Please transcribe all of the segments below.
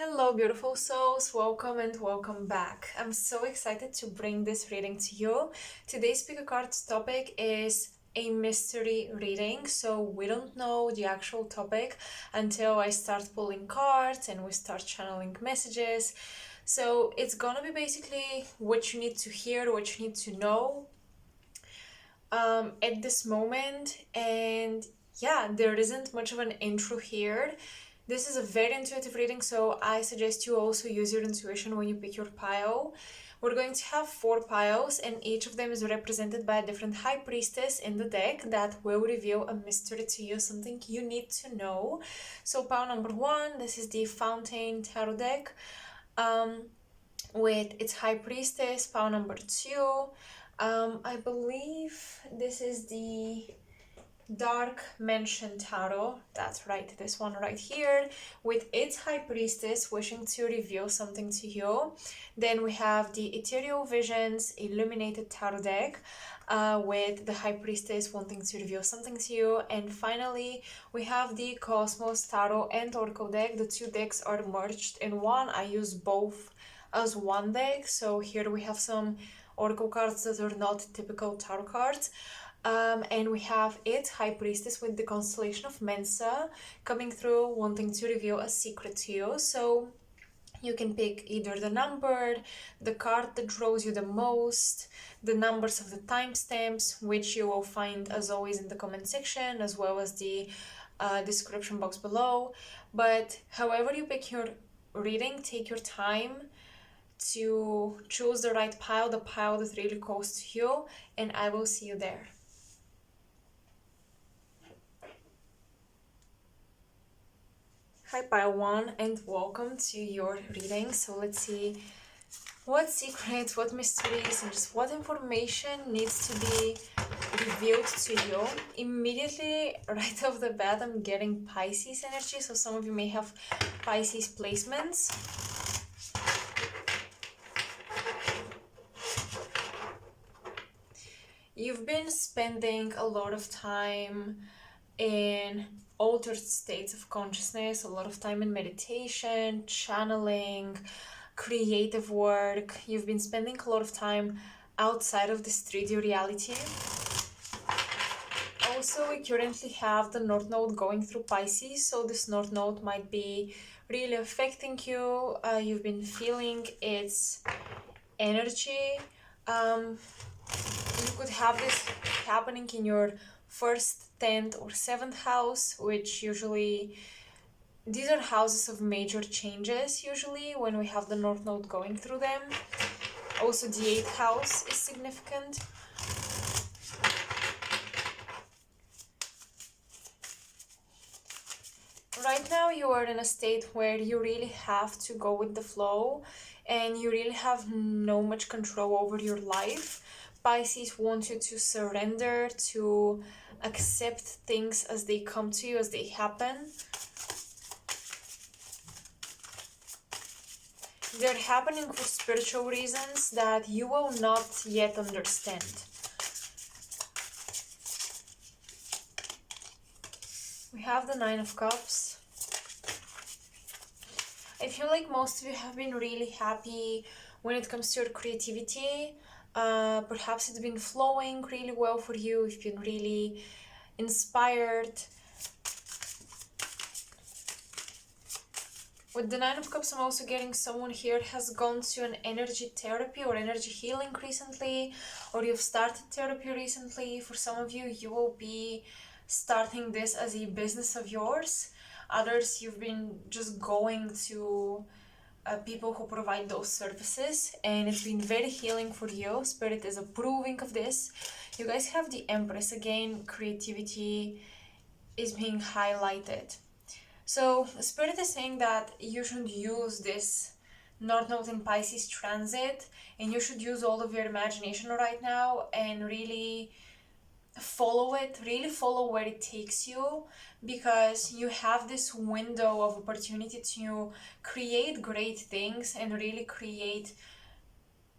Hello, beautiful souls. Welcome and welcome back. I'm so excited to bring this reading to you. Today's pick a card's topic is a mystery reading, so we don't know the actual topic until I start pulling cards and we start channeling messages. So it's gonna be basically what you need to hear, what you need to know at this moment. And yeah, there isn't much of an intro here. This is a very intuitive reading, so I suggest you also use your intuition when you pick your pile. We're going to have 4 piles, and each of them is represented by a different high priestess in the deck that will reveal a mystery to you, something you need to know. So pile number 1, this is the Fountain Tarot deck with its high priestess. Pile number 2, I believe this is the Dark Mansion Tarot, that's right, this one right here, with its High Priestess wishing to reveal something to you. Then we have the Ethereal Visions Illuminated Tarot deck with the High Priestess wanting to reveal something to you. And finally, we have the Cosmos Tarot and Oracle deck. The two decks are merged in one. I use both as one deck, so here we have some Oracle cards that are not typical tarot cards. And we have it, High Priestess, with the constellation of Mensa coming through, wanting to reveal a secret to you. So you can pick either the number, the card that draws you the most, the numbers of the timestamps, which you will find as always in the comment section, as well as the description box below. But however you pick your reading, take your time to choose the right pile, the pile that really calls to you, and I will see you there. Hi pile 1 and welcome to your reading. So let's see what secrets, what mysteries, and just what information needs to be revealed to you. Immediately right off the bat I'm getting Pisces energy, so some of you may have Pisces placements. You've been spending a lot of time in altered states of consciousness, a lot of time in meditation, channeling, creative work. You've been spending a lot of time outside of this 3D reality. Also, we currently have the North Node going through Pisces, so this North Node might be really affecting you. You've been feeling its energy. You could have this happening in your first, 10th or 7th house, which usually these are houses of major changes usually when we have the North Node going through them. Also the 8th house is significant. Right now you are in a state where you really have to go with the flow and you really have no much control over your life. Pisces want you to surrender, to accept things as they come to you, as they happen. They're happening for spiritual reasons that you will not yet understand. We have the Nine of Cups. I feel like most of you have been really happy when it comes to your creativity. Perhaps it's been flowing really well for you. You've been really inspired. With the Nine of Cups, I'm also getting someone here has gone to an energy therapy or energy healing recently, or you've started therapy recently. For some of you, you will be starting this as a business of yours. Others, you've been just going to people who provide those services, and it's been very healing for you. Spirit is approving of this. You guys have the Empress again. Creativity is being highlighted. So Spirit is saying that you should use this North Node in Pisces transit, and you should use all of your imagination right now and really follow it, really follow where it takes you, because you have this window of opportunity to create great things and really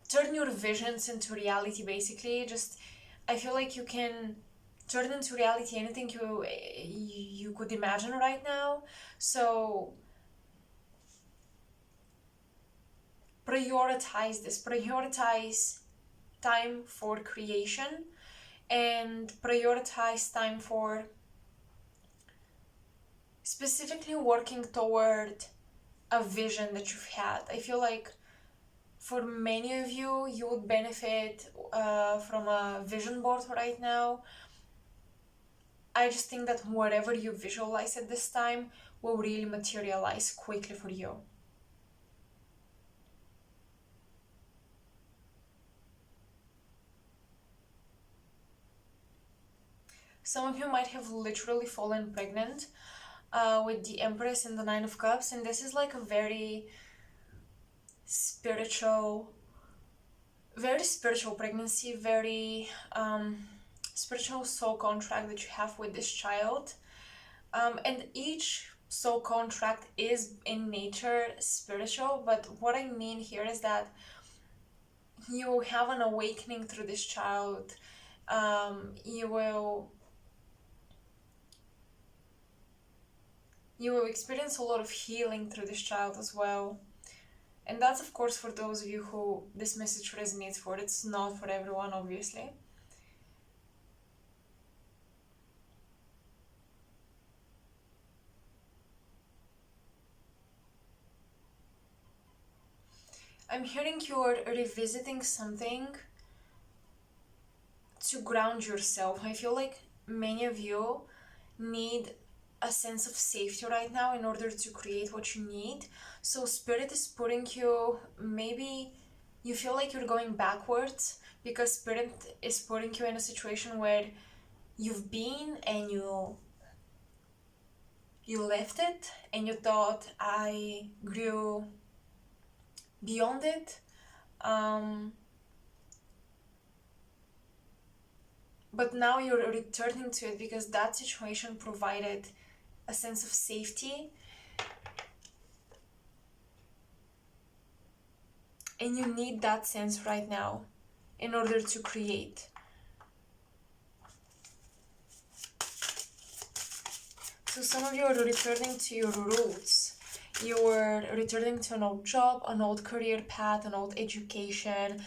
turn your visions into reality. Basically, just I feel like you can turn into reality anything you could imagine right now. So prioritize this. Prioritize time for creation and prioritize time for specifically working toward a vision that you've had. I feel like for many of you, you would benefit from a vision board right now. I just think that whatever you visualize at this time will really materialize quickly for you. Some of you might have literally fallen pregnant with the Empress and the Nine of Cups, and this is like a very spiritual pregnancy, very spiritual soul contract that you have with this child. And each soul contract is in nature spiritual, but what I mean here is that you have an awakening through this child. You will experience a lot of healing through this child as well. And that's, of course, for those of you who this message resonates for. It's not for everyone, obviously. I'm hearing you're revisiting something to ground yourself. I feel like many of you need a sense of safety right now in order to create what you need. So Spirit is putting you, maybe you feel like you're going backwards because Spirit is putting you in a situation where you've been and you left it and you thought, I grew beyond it. But now you're returning to it because that situation provided a sense of safety, and you need that sense right now in order to create. So some of you are returning to your roots. You're returning to an old job, an old career path, an old education,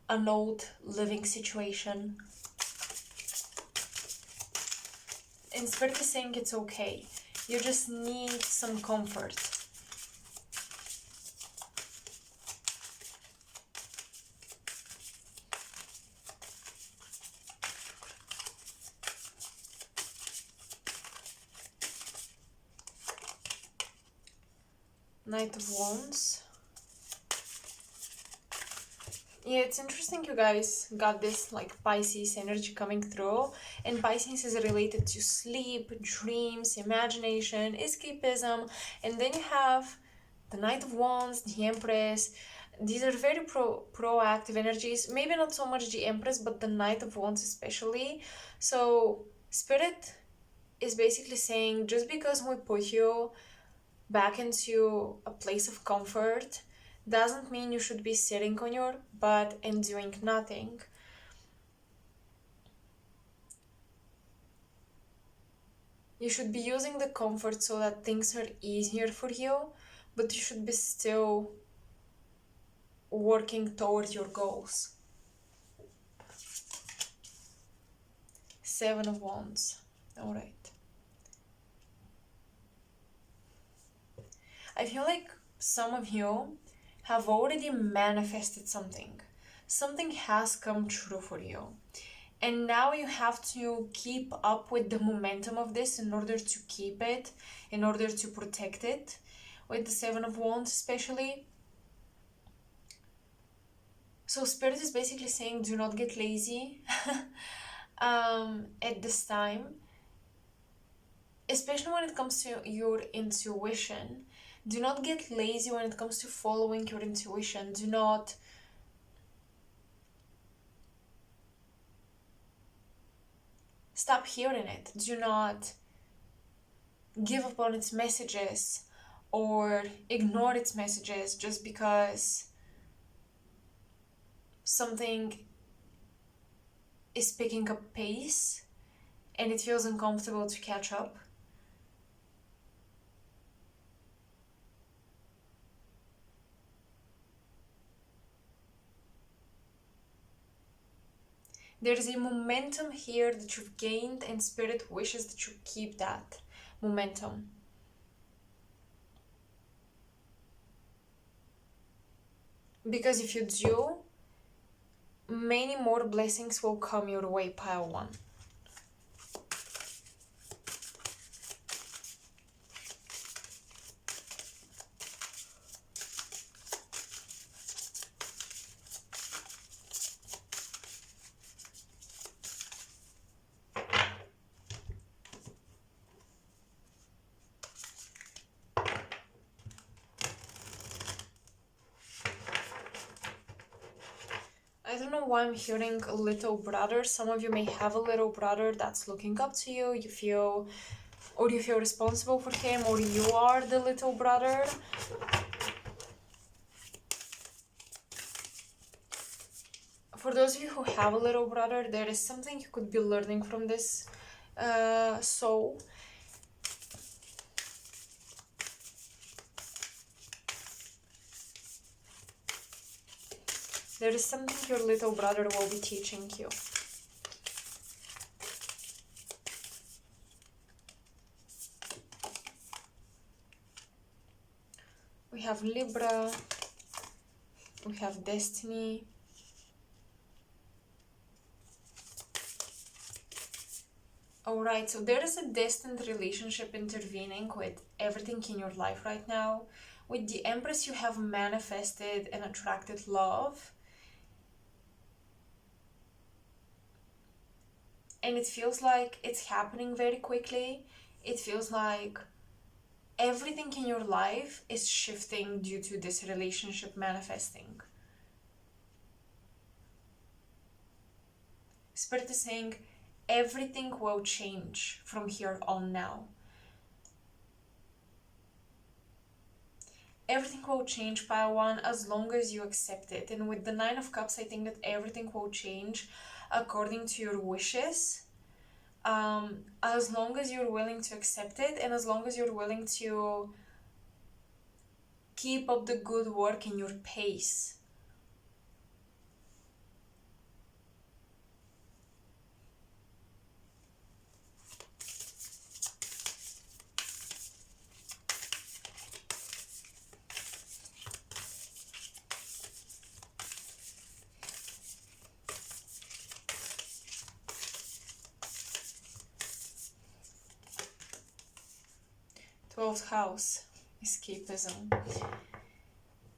an old living situation. And Spirit is saying it's okay. You just need some comfort. Knight of Wands. Yeah, it's interesting you guys got this like Pisces energy coming through, and Pisces is related to sleep, dreams, imagination, escapism, and then you have the Knight of Wands, the Empress. These are very proactive energies, maybe not so much the Empress, but the Knight of Wands especially. So Spirit is basically saying, just because we put you back into a place of comfort doesn't mean you should be sitting on your butt and doing nothing. You should be using the comfort so that things are easier for you, but you should be still working toward your goals. Seven of Wands. All right. I feel like some of you have already manifested something. Something has come true for you. And now you have to keep up with the momentum of this in order to keep it, in order to protect it. With the Seven of Wands especially. So Spirit is basically saying, do not get lazy at this time. Especially when it comes to your intuition. Do not get lazy when it comes to following your intuition. Do not stop hearing it. Do not give up on its messages or ignore its messages just because something is picking up pace and it feels uncomfortable to catch up. There's a momentum here that you've gained, and Spirit wishes that you keep that momentum. Because if you do, many more blessings will come your way, pile 1. I don't know why I'm hearing a little brother. Some of you may have a little brother that's looking up to you. You feel responsible for him, or you are the little brother. For those of you who have a little brother, there is something you could be learning from this soul. There is something your little brother will be teaching you. We have Libra. We have Destiny. Alright, so there is a destined relationship intervening with everything in your life right now. With the Empress, you have manifested and attracted love. And it feels like it's happening very quickly. It feels like everything in your life is shifting due to this relationship manifesting. Spirit is saying everything will change from here on now. Everything will change, pile 1, as long as you accept it. And with the 9 of Cups, I think that everything will change according to your wishes. As long as you're willing to accept it, and as long as you're willing to keep up the good work in your pace. Twelfth house, escapism.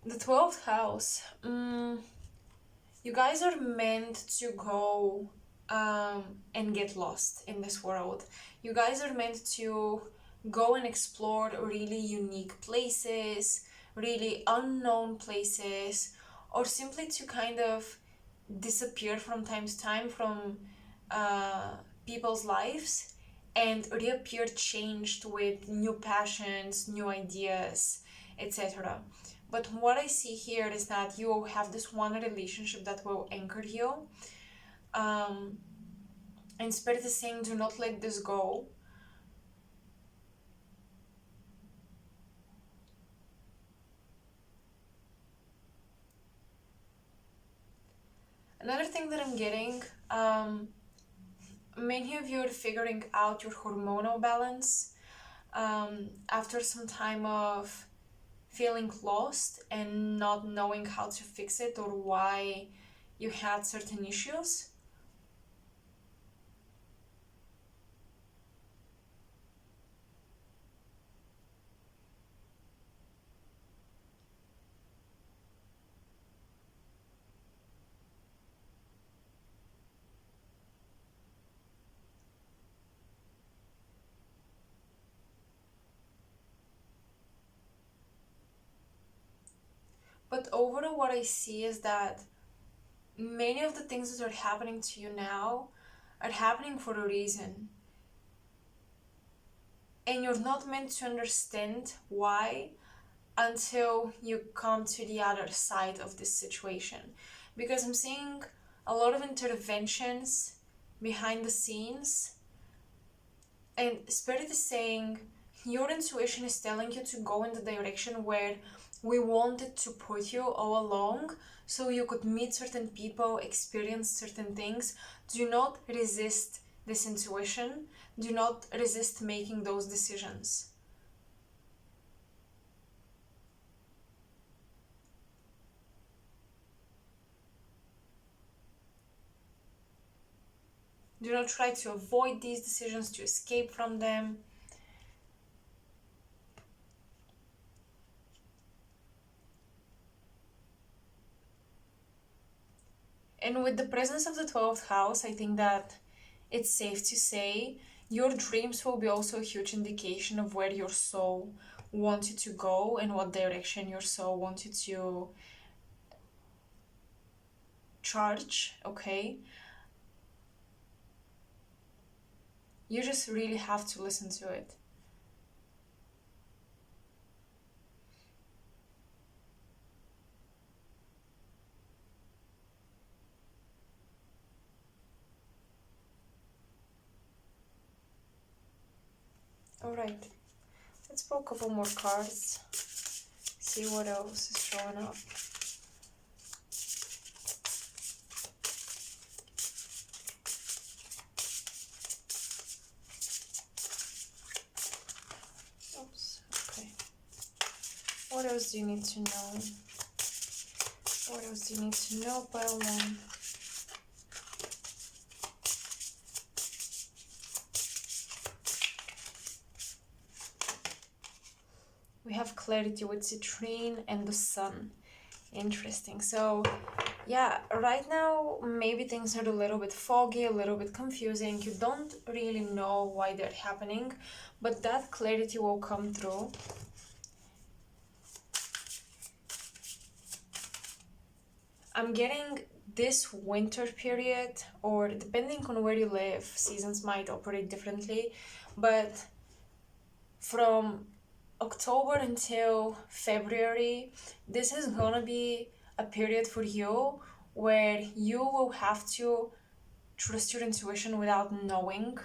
The 12th house, you guys are meant to go and get lost in this world. You guys are meant to go and explore really unique places, really unknown places, or simply to kind of disappear from time to time from people's lives and reappear changed with new passions, new ideas, etc. But what I see here is that you will have this one relationship that will anchor you. And Spirit is saying, do not let this go. Another thing that I'm getting, many of you are figuring out your hormonal balance after some time of feeling lost and not knowing how to fix it or why you had certain issues. But overall, what I see is that many of the things that are happening to you now are happening for a reason. And you're not meant to understand why until you come to the other side of this situation. Because I'm seeing a lot of interventions behind the scenes. And Spirit is saying your intuition is telling you to go in the direction where we wanted to put you all along so you could meet certain people, experience certain things. Do not resist this intuition. Do not resist making those decisions. Do not try to avoid these decisions, to escape from them. And with the presence of the 12th house, I think that it's safe to say your dreams will be also a huge indication of where your soul wants you to go and what direction your soul wants you to charge, okay? You just really have to listen to it. Alright, let's pull a couple more cards, see what else is showing up. Oops, okay. What else do you need to know? What else do you need to know, pile one? We have clarity with citrine and the sun. Interesting. So yeah, right now maybe things are a little bit foggy, a little bit confusing. You don't really know why they're happening, but that clarity will come through. I'm getting this winter period, or depending on where you live, seasons might operate differently, but from October until February, this is gonna be a period for you where you will have to trust your intuition without knowing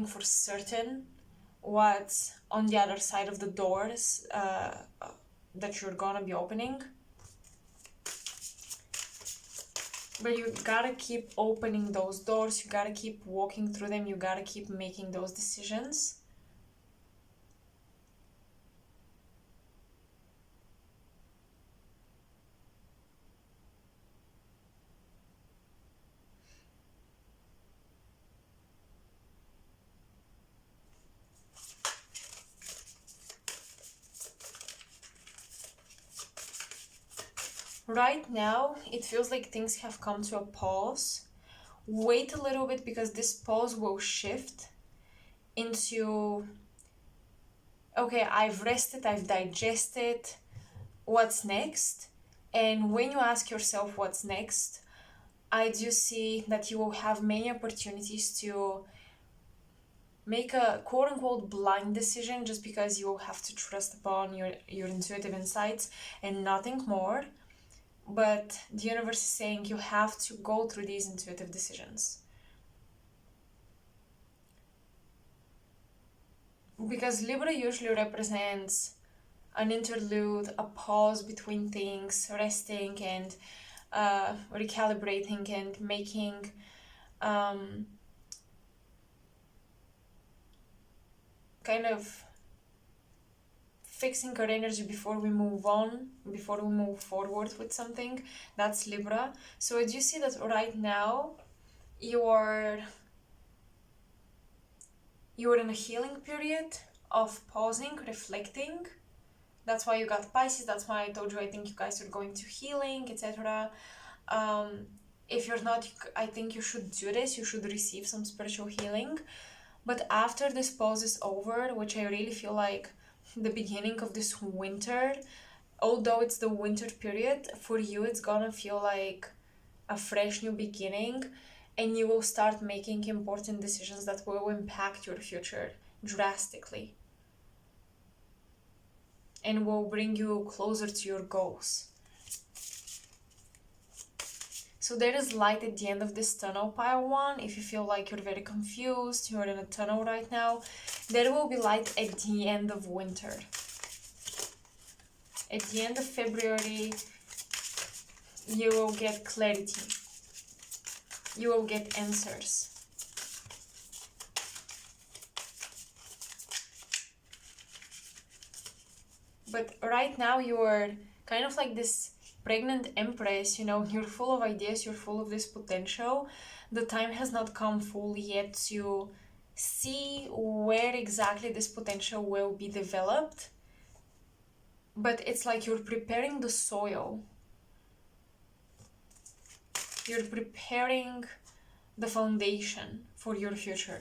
for certain what's on the other side of the doors that you're gonna be opening. But you gotta keep opening those doors, you gotta keep walking through them, you gotta keep making those decisions. Right now, it feels like things have come to a pause. Wait a little bit because this pause will shift into, okay, I've rested, I've digested, what's next? And when you ask yourself what's next, I do see that you will have many opportunities to make a quote-unquote blind decision just because you will have to trust upon your intuitive insights and nothing more. But the universe is saying you have to go through these intuitive decisions. Because Libra usually represents an interlude, a pause between things, resting and recalibrating and making kind of fixing our energy before we move on, before we move forward with something. That's Libra. So as you see that right now you're in a healing period of pausing, reflecting. That's why you got Pisces. That's why I told you I think you guys are going to healing, etc. If you're not, I think you should do this. You should receive some spiritual healing. But after this pause is over, which I really feel like the beginning of this winter, although it's the winter period, for you it's gonna feel like a fresh new beginning, and you will start making important decisions that will impact your future drastically and will bring you closer to your goals. So there is light at the end of this tunnel, pile one. If you feel like you're very confused, you're in a tunnel right now, there will be light at the end of winter. At the end of February, you will get clarity. You will get answers. But right now you are kind of like this pregnant empress, you know, you're full of ideas, you're full of this potential. The time has not come fully yet to see where exactly this potential will be developed. But it's like you're preparing the soil. You're preparing the foundation for your future.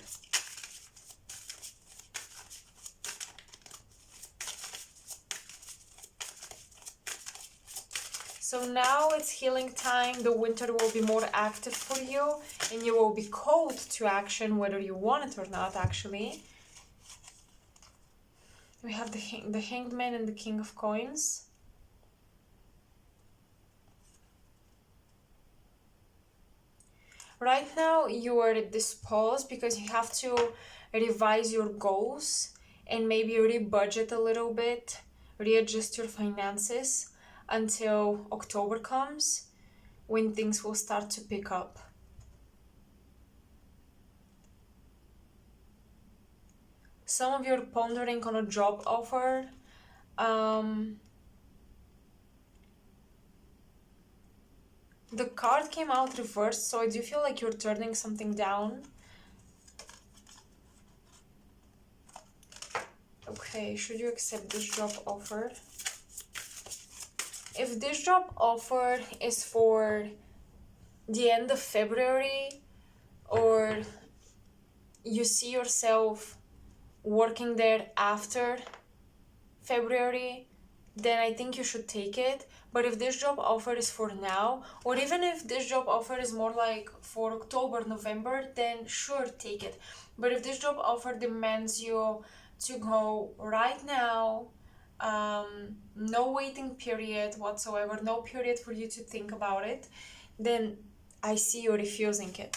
So now it's healing time. The winter will be more active for you and you will be called to action whether you want it or not, actually. We have the Hanged Man and the King of Coins. Right now you are at this pause because you have to revise your goals and maybe re-budget a little bit, readjust your finances until October comes, when things will start to pick up. Some of you are pondering on a job offer. The card came out reversed, so I do feel like you're turning something down. Okay, should you accept this job offer? If this job offer is for the end of February, or you see yourself working there after February, then I think you should take it. But if this job offer is for now, or even if this job offer is more like for October, November, then sure, take it. But if this job offer demands you to go right now, no waiting period whatsoever, no period for you to think about it, then I see you refusing it.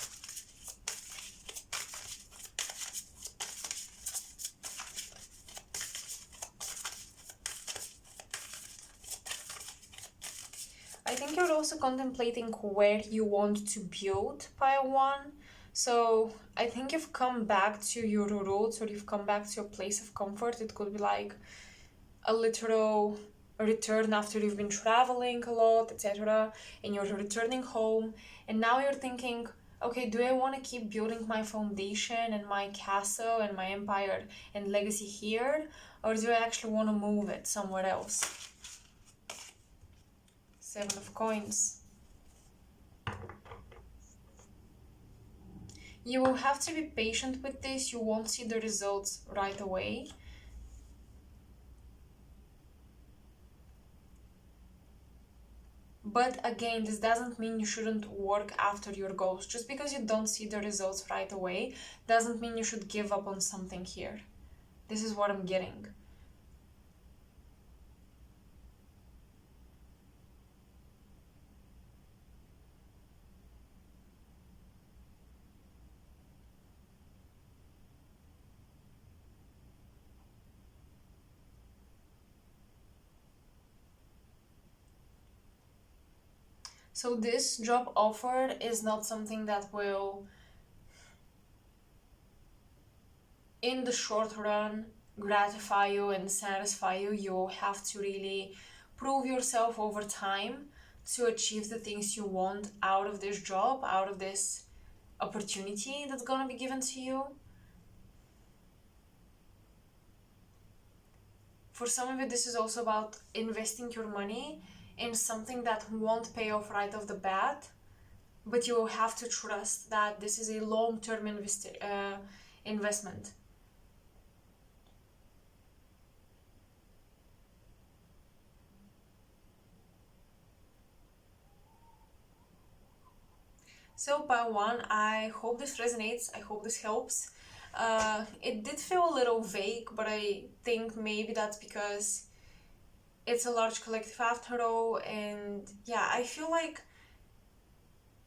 I think you're also contemplating where you want to build pile one. So I think you've come back to your roots, or you've come back to a place of comfort. It could be like a literal return after you've been traveling a lot, etc. And you're returning home. And now you're thinking, okay, do I want to keep building my foundation and my castle and my empire and legacy here? Or do I actually want to move it somewhere else? Seven of Coins. You will have to be patient with this. You won't see the results right away. But again, this doesn't mean you shouldn't work after your goals. Just because you don't see the results right away doesn't mean you should give up on something here. This is what I'm getting. So this job offer is not something that will, in the short run, gratify you and satisfy you. You have to really prove yourself over time to achieve the things you want out of this job, out of this opportunity that's gonna be given to you. For some of you, this is also about investing your money in something that won't pay off right off the bat, but you will have to trust that this is a long-term investment. So pile one, I hope this resonates, I hope this helps. It did feel a little vague, but I think maybe that's because it's a large collective after all, and yeah, I feel like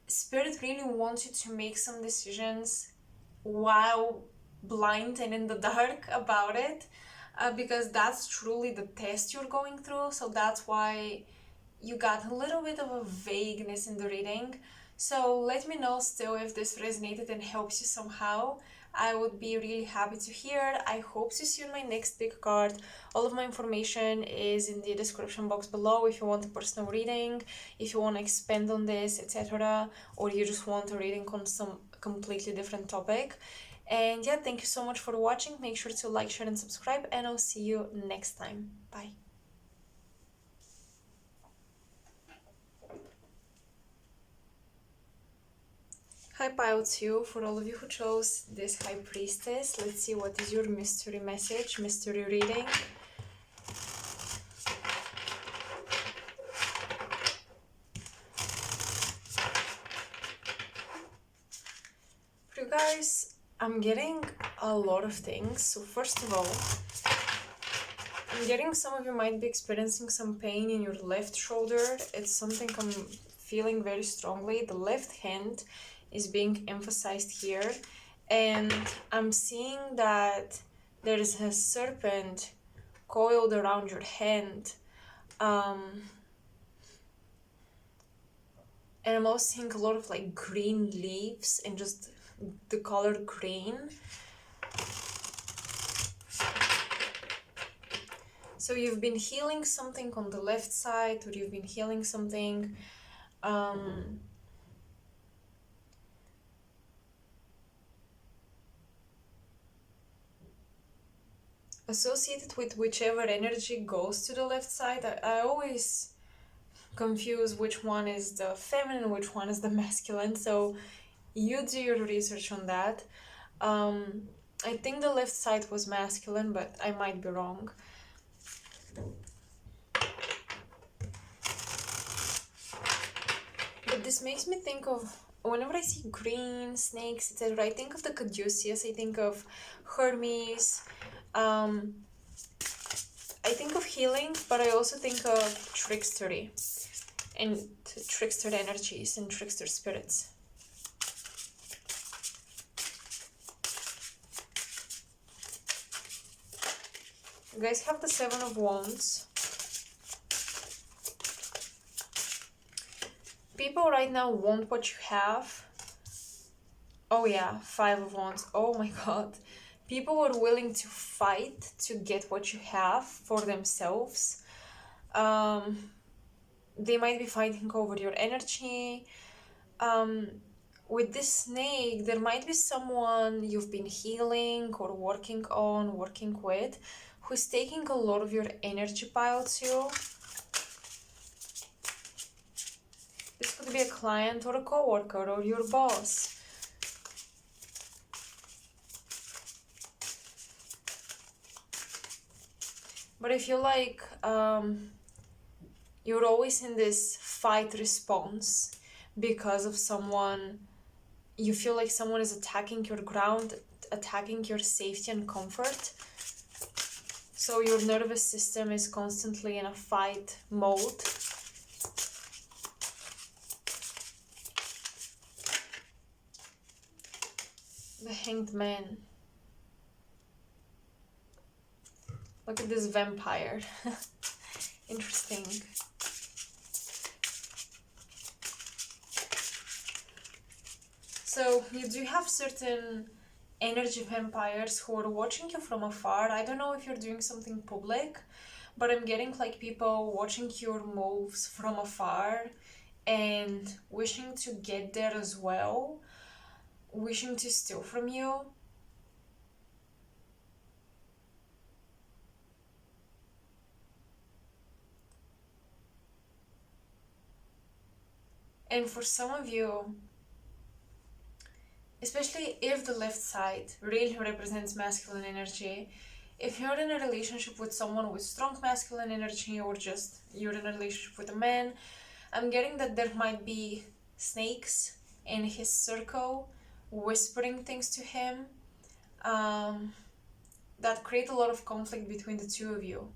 Spirit really wants you to make some decisions while blind and in the dark about it. because that's truly the test you're going through. So that's why you got a little bit of a vagueness in the reading. So let me know still if this resonated and helps you somehow. I would be really happy to hear. I hope to see you in my next big card. All of my information is in the description box below if you want a personal reading, if you want to expand on this, etc. Or you just want a reading on some completely different topic. And yeah, thank you so much for watching. Make sure to like, share, and subscribe, and I'll see you next time. Bye. Hi Pile 2, for all of you who chose this High Priestess, let's see what is your mystery message, mystery reading. For you guys, I'm getting a lot of things. So first of all, I'm getting some of you might be experiencing some pain in your left shoulder. It's something I'm feeling very strongly. The left hand is being emphasized here, and I'm seeing that there is a serpent coiled around your hand, and I'm also seeing a lot of like green leaves and just the color green. So you've been healing something on the left side, or you've been healing something associated with whichever energy goes to the left side. I always confuse which one is the feminine, which one is the masculine, so you do your research on that. I think the left side was masculine, but I might be wrong. But this makes me think of, whenever I see green snakes, etc., I think of the caduceus, I think of Hermes, I think of healing, but I also think of trickstery and trickster energies and trickster spirits. You guys have the Seven of Wands. People right now want what you have. Oh yeah, Five of Wands. Oh my god. People are willing to fight to get what you have for themselves. They might be fighting over your energy. With this snake, there might be someone you've been healing or working on, working with, who's taking a lot of your energy, Pile 2. This could be a client or a coworker or your boss. But I feel like you're always in this fight response because of someone. You feel like someone is attacking your ground, attacking your safety and comfort. So your nervous system is constantly in a fight mode. The Hanged Man. Look at this vampire. Interesting. So you do have certain energy vampires who are watching you from afar. I don't know if you're doing something public, but I'm getting like people watching your moves from afar and wishing to get there as well, wishing to steal from you. And for some of you, especially if the left side really represents masculine energy, if you're in a relationship with someone with strong masculine energy, or just you're in a relationship with a man, I'm getting that there might be snakes in his circle whispering things to him that create a lot of conflict between the two of you.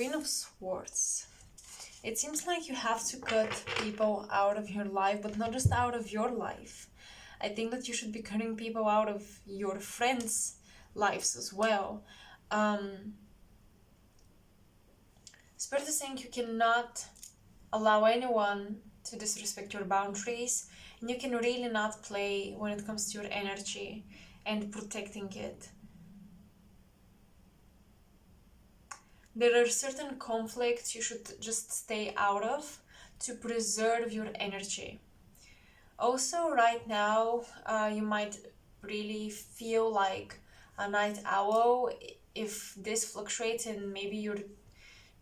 Queen of Swords. It seems like you have to cut people out of your life, but not just out of your life. I think that you should be cutting people out of your friends' lives as well. Spirit is saying you cannot allow anyone to disrespect your boundaries, and you can really not play when it comes to your energy and protecting it. There are certain conflicts you should just stay out of to preserve your energy. Also, right now, you might really feel like a night owl if this fluctuates, and maybe you're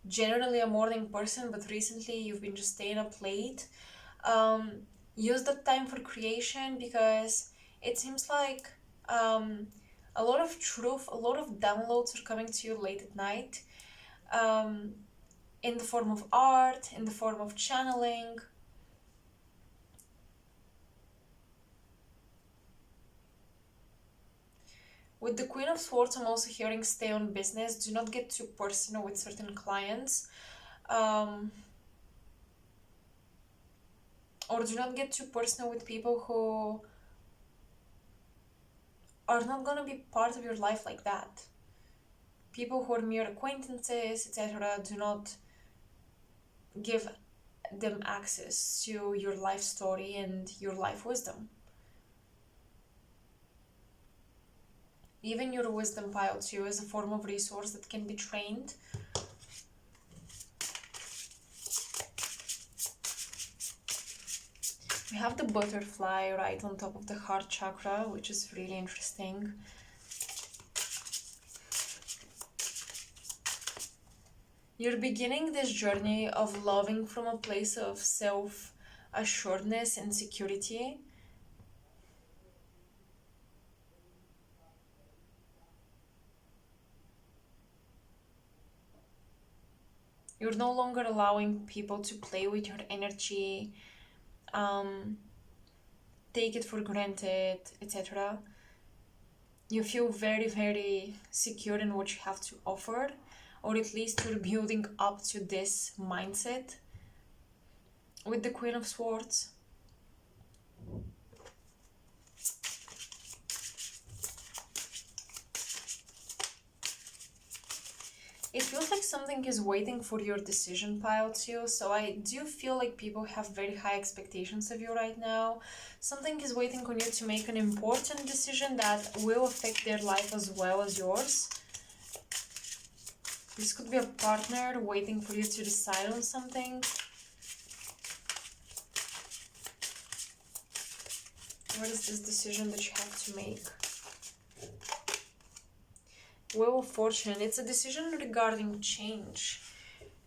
generally a morning person, but recently you've been just staying up late. Use that time for creation, because it seems like a lot of truth, a lot of downloads are coming to you late at night, in the form of art, in the form of channeling. With the Queen of Swords, I'm also hearing stay on business. Do not get too personal with certain clients. Or do not get too personal with people who are not going to be part of your life like that. People who are mere acquaintances, etc., do not give them access to your life story and your life wisdom. Even your wisdom pile too is a form of resource that can be trained. We have the butterfly right on top of the heart chakra, which is really interesting. You're beginning this journey of loving from a place of self-assuredness and security. You're no longer allowing people to play with your energy, take it for granted, etc. You feel very, very secure in what you have to offer, or at least you're building up to this mindset. With the Queen of Swords, it feels like something is waiting for your decision pile too. So I do feel like people have very high expectations of you right now. Something is waiting on you to make an important decision that will affect their life as well as yours. This could be a partner waiting for you to decide on something. What is this decision that you have to make? Wheel of Fortune, it's a decision regarding change.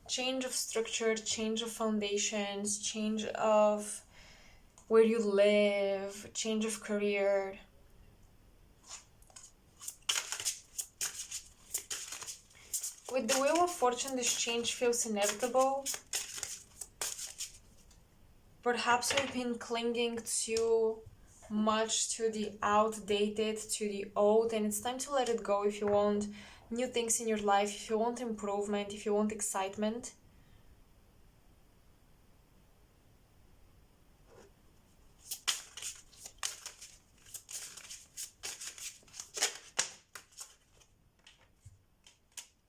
Change of structure, change of foundations, change of where you live, change of career. With the Wheel of Fortune, this change feels inevitable. Perhaps you've been clinging too much to the outdated, to the old, and it's time to let it go if you want new things in your life, if you want improvement, if you want excitement.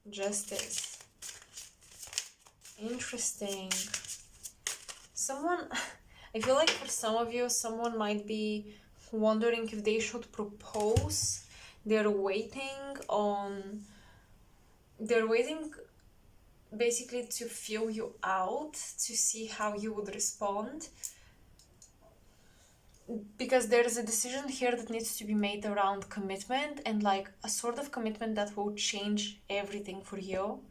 Justice. Interesting. I feel like for some of you, someone might be wondering if they should propose. They're waiting basically to feel you out, to see how you would respond. Because there is a decision here that needs to be made around commitment, and like a sort of commitment that will change everything for you.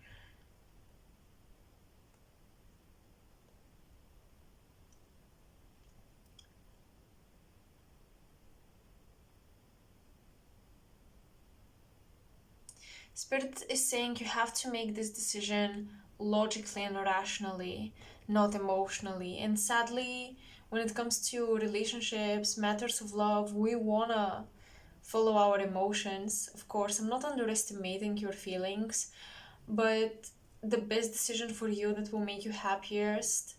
Spirit is saying you have to make this decision logically and rationally, not emotionally. And sadly, when it comes to relationships, matters of love, we wanna follow our emotions. Of course, I'm not underestimating your feelings, but the best decision for you that will make you happiest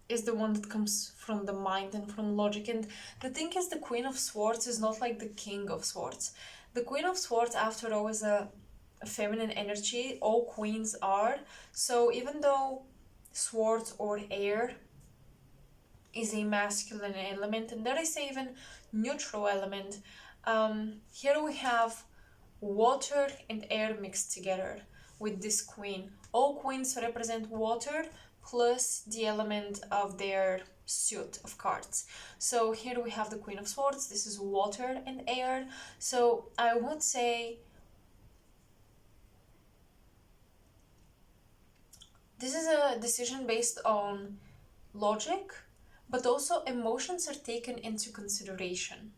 is the one that comes from the mind and from logic. And the thing is, the Queen of Swords is not like the King of Swords. The Queen of Swords, after all, is a feminine energy. All queens are. So even though swords or air is a masculine element, and there is even neutral element, here we have water and air mixed together with this queen. All queens represent water plus the element of their suit of cards. So here we have the Queen of Swords. This is water and air. So I would say this is a decision based on logic, but also emotions are taken into consideration.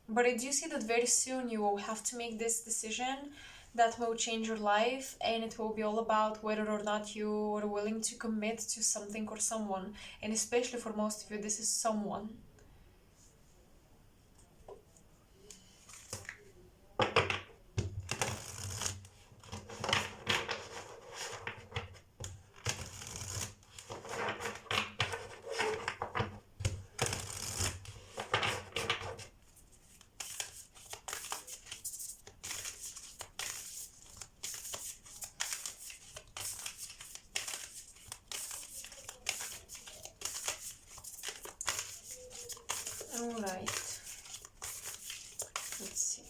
But I do see that very soon you will have to make this decision that will change your life, and it will be all about whether or not you are willing to commit to something or someone. And especially for most of you, this is someone. Alright, let's see.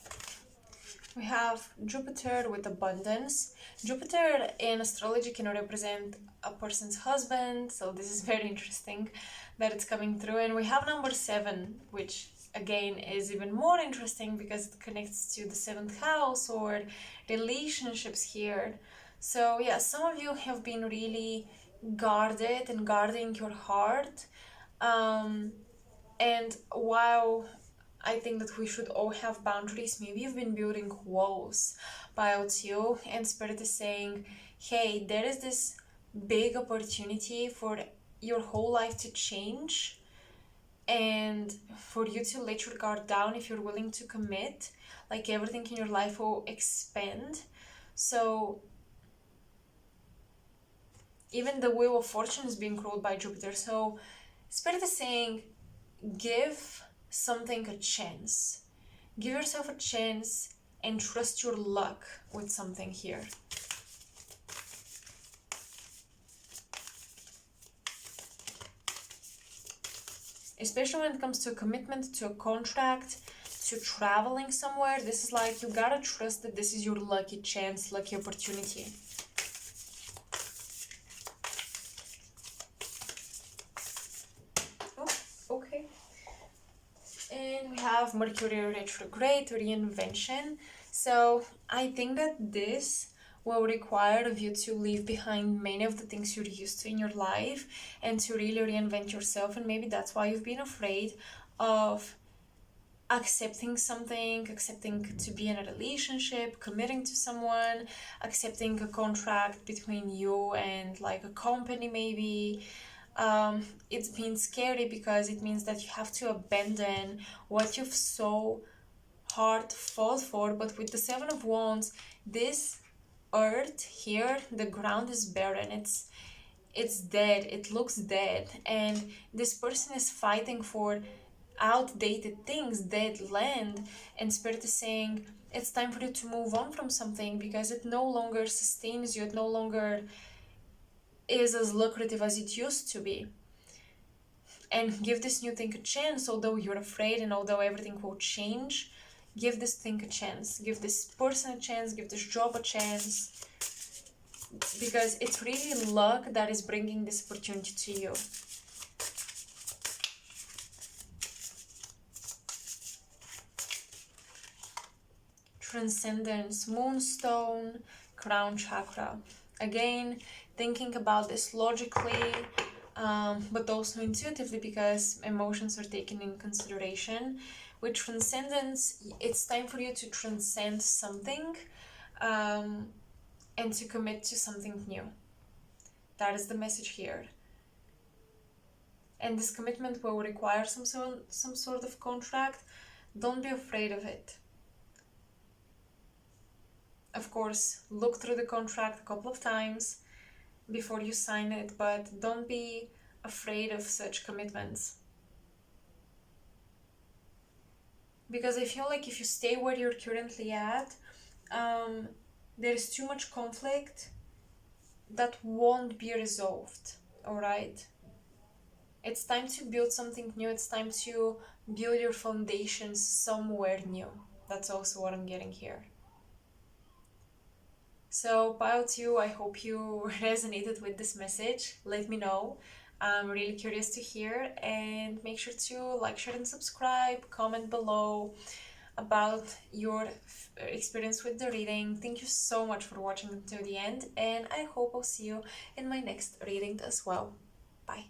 We have Jupiter with abundance. Jupiter in astrology can represent a person's husband, so this is very interesting that it's coming through. And we have number 7, which again is even more interesting because it connects to the 7th house or relationships here. So yeah, some of you have been really guarded and guarding your heart. And while I think that we should all have boundaries, maybe you've been building walls about you, and Spirit is saying, hey, there is this big opportunity for your whole life to change and for you to let your guard down if you're willing to commit. Like, everything in your life will expand. So even the Wheel of Fortune is being ruled by Jupiter. So Spirit is saying, give something a chance. Give yourself a chance and trust your luck with something here. Especially when it comes to a commitment, to a contract, to traveling somewhere. This is like, you gotta trust that this is your lucky chance, lucky opportunity. Okay. And we have Mercury retrograde, reinvention. So I think that this will require of you to leave behind many of the things you're used to in your life and to really reinvent yourself. And maybe that's why you've been afraid of accepting something, accepting to be in a relationship, committing to someone, accepting a contract between you and like a company maybe. It's been scary because it means that you have to abandon what you've so hard fought for. But with the 7 of Wands, this earth here, the ground is barren, it's dead, it looks dead, and this person is fighting for outdated things, dead land, and Spirit is saying it's time for you to move on from something because it no longer sustains you, it no longer is as lucrative as it used to be. And give this new thing a chance. Although you're afraid and although everything will change, give this thing a chance, give this person a chance, give this job a chance, because it's really luck that is bringing this opportunity to you. Transcendence, moonstone, crown chakra. Again, thinking about this logically, but also intuitively, because emotions are taken in consideration. With transcendence, it's time for you to transcend something and to commit to something new. That is the message here. And this commitment will require some sort of contract. Don't be afraid of it. Of course, look through the contract a couple of times before you sign it, but don't be afraid of such commitments. Because I feel like if you stay where you're currently at, there's too much conflict that won't be resolved, all right? It's time to build something new. It's time to build your foundations somewhere new. That's also what I'm getting here. So, pile 2, I hope you resonated with this message. Let me know. I'm really curious to hear, and make sure to like, share, and subscribe. Comment below about your experience with the reading. Thank you so much for watching until the end, and I hope I'll see you in my next reading as well. Bye.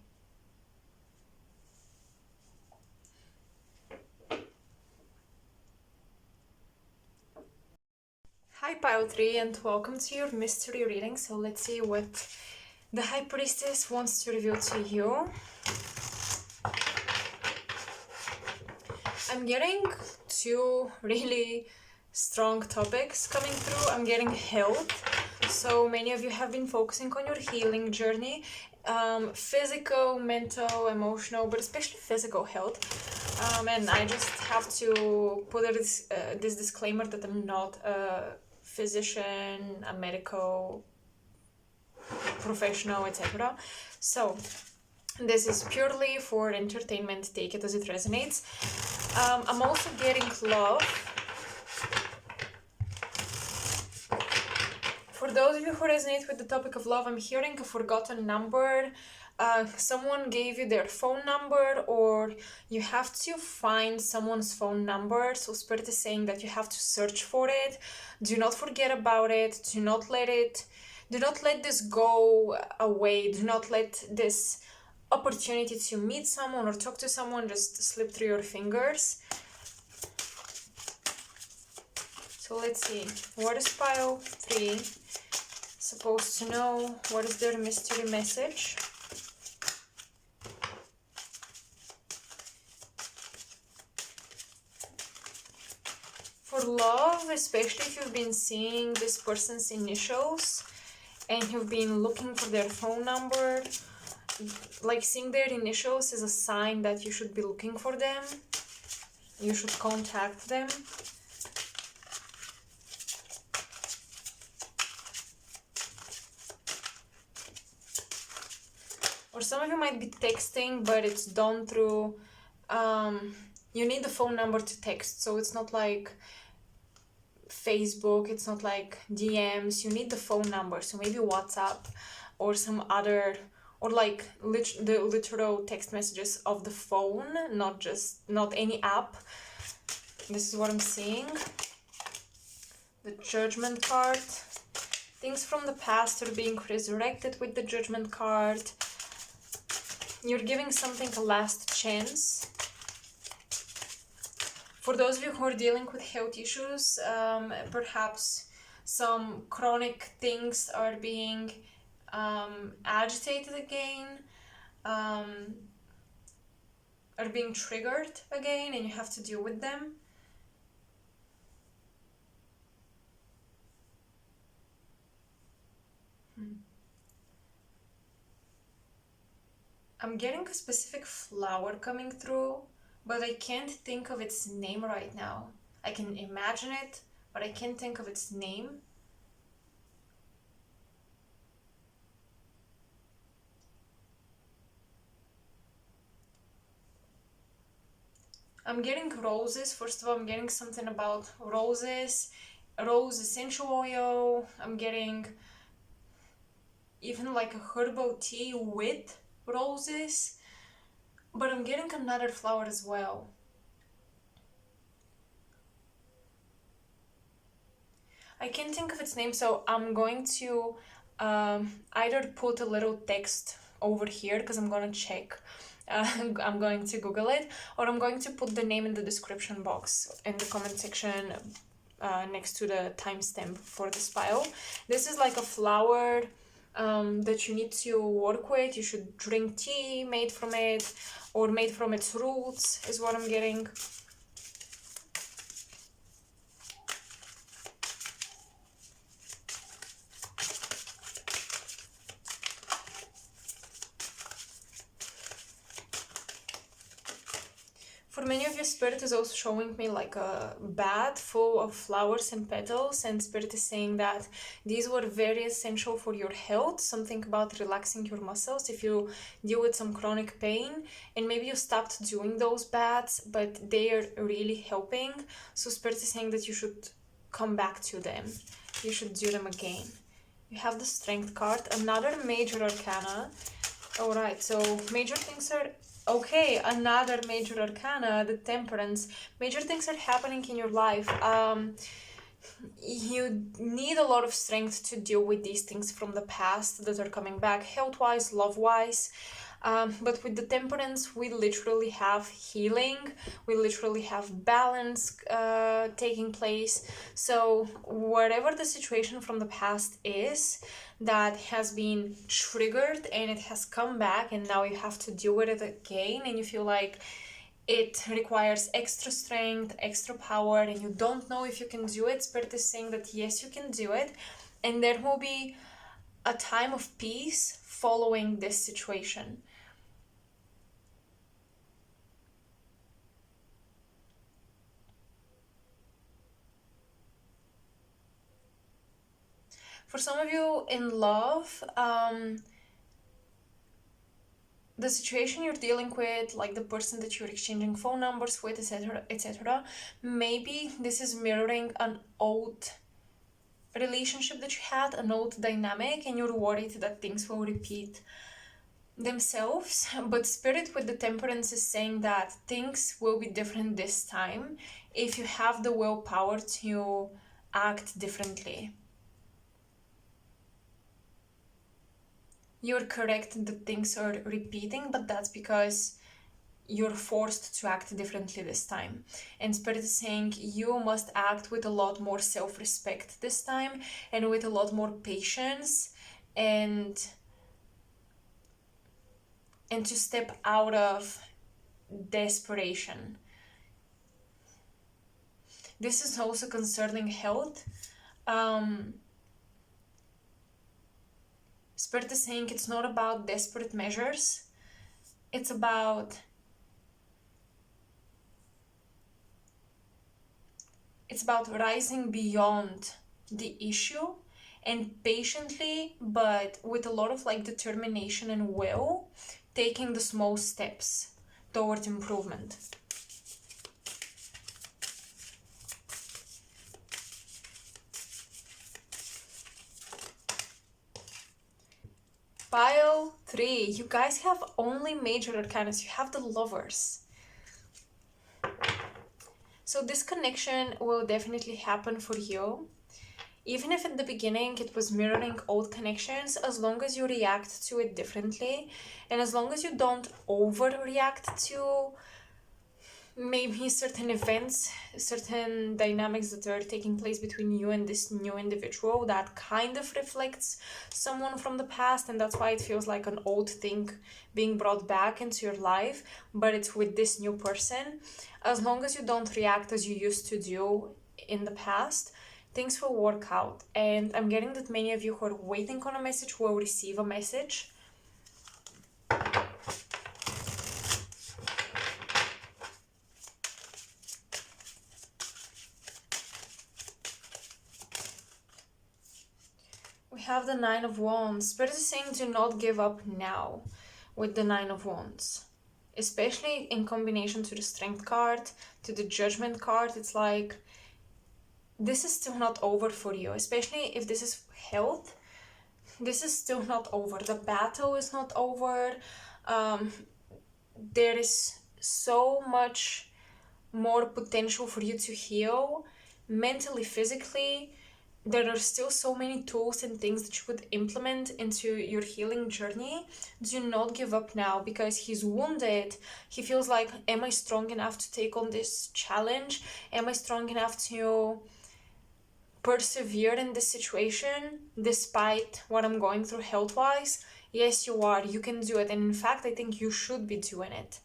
Hi Pile 3, and welcome to your mystery reading. So let's see what the High Priestess wants to reveal to you. I'm getting 2 really strong topics coming through. I'm getting health. So many of you have been focusing on your healing journey, physical, mental, emotional, but especially physical health. And I just have to put this disclaimer that I'm not a physician, a medical professional, etc. So this is purely for entertainment. Take it as it resonates. I'm also getting love. For those of you who resonate with the topic of love, I'm hearing a forgotten number. Someone gave you their phone number, or you have to find someone's phone number. So Spirit is saying that you have to search for it. Do not forget about it. Do not let this go away. Do not let this opportunity to meet someone or talk to someone just slip through your fingers. So let's see, what is Pile 3 supposed to know? What is their mystery message? For love, especially if you've been seeing this person's initials and you've been looking for their phone number, like seeing their initials is a sign that you should be looking for them. You should contact them. Or some of you might be texting, but it's done through, you need the phone number to text. So it's not like Facebook, it's not like DMs, you need the phone number. So maybe WhatsApp or some other, or like the literal text messages of the phone, not any app. This is what I'm seeing. The Judgment card. Things from the past are being resurrected with the Judgment card. You're giving something a last chance. For those of you who are dealing with health issues, perhaps some chronic things are being agitated again, are being triggered again, and you have to deal with them. I'm getting a specific flower coming through, but I can't think of its name right now. I can imagine it, but I can't think of its name. I'm getting roses. First of all, I'm getting something about roses, rose essential oil. I'm getting even like a herbal tea with roses, but I'm getting another flower as well. I can't think of its name, so I'm going to either put a little text over here because I'm gonna check. I'm going to Google it, or I'm going to put the name in the description box in the comment section next to the timestamp for this file. This is like a flower that you need to work with. You should drink tea made from it, or made from its roots is what I'm getting. For many of you, Spirit is also showing me like a bath full of flowers and petals, and Spirit is saying that these were very essential for your health. Something about relaxing your muscles if you deal with some chronic pain, and maybe you stopped doing those baths, but they are really helping. So Spirit is saying that you should come back to them. You should do them again. You have the Strength card, another major arcana. All right, so major things are okay. Another major arcana, the Temperance. Major things are happening in your life. You need a lot of strength to deal with these things from the past that are coming back, health-wise, love-wise. But with the Temperance, we literally have healing, we literally have balance taking place. So whatever the situation from the past is that has been triggered and it has come back, and now you have to deal with it again, and you feel like it requires extra strength, extra power, and you don't know if you can do it, Spirit is saying that yes, you can do it, and there will be a time of peace following this situation. For some of you in love, the situation you're dealing with, like the person that you're exchanging phone numbers with, etc., maybe this is mirroring an old relationship that you had, an old dynamic, and you're worried that things will repeat themselves. But Spirit with the Temperance is saying that things will be different this time if you have the willpower to act differently. You're correct that things are repeating, but that's because you're forced to act differently this time. And Spirit is saying you must act with a lot more self-respect this time, and with a lot more patience, and to step out of desperation. This is also concerning health. Spirit is saying it's not about desperate measures. It's about rising beyond the issue and patiently, but with a lot of like determination and will, taking the small steps towards improvement. Pile 3. You guys have only major arcanas. You have the Lovers. So this connection will definitely happen for you. Even if at the beginning it was mirroring old connections, as long as you react to it differently, and as long as you don't overreact to maybe certain events, certain dynamics that are taking place between you and this new individual that kind of reflects someone from the past, and that's why it feels like an old thing being brought back into your life, but it's with this new person. As long as you don't react as you used to do in the past, things will work out. And I'm getting that many of you who are waiting on a message will receive a message. We have the Nine of Wands. Spirit is saying do not give up now with the Nine of Wands. Especially in combination to the Strength card, to the Judgment card. It's like, this is still not over for you. Especially if this is health. This is still not over. The battle is not over. There is so much more potential for you to heal. Mentally, physically. There are still so many tools and things that you could implement into your healing journey. Do not give up now, because he's wounded. He feels like, am I strong enough to take on this challenge? Am I strong enough to persevere in this situation despite what I'm going through health-wise? Yes, you are. You can do it. And in fact, I think you should be doing it.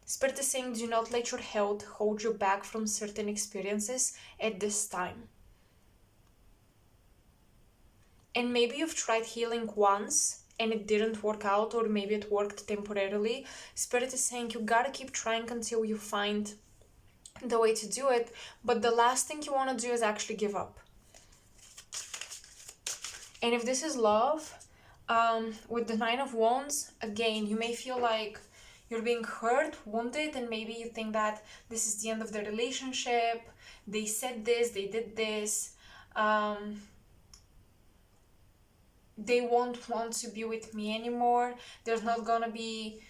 Spirit is saying do not let your health hold you back from certain experiences at this time. And maybe you've tried healing once and it didn't work out, or maybe it worked temporarily, Spirit is saying you gotta keep trying until you find the way to do it. But the last thing you want to do is actually give up. And if this is love, with the Nine of Wands, again, you may feel like you're being hurt, wounded, and maybe you think that this is the end of the relationship. They said this, they did this. They won't want to be with me anymore. They're not gonna be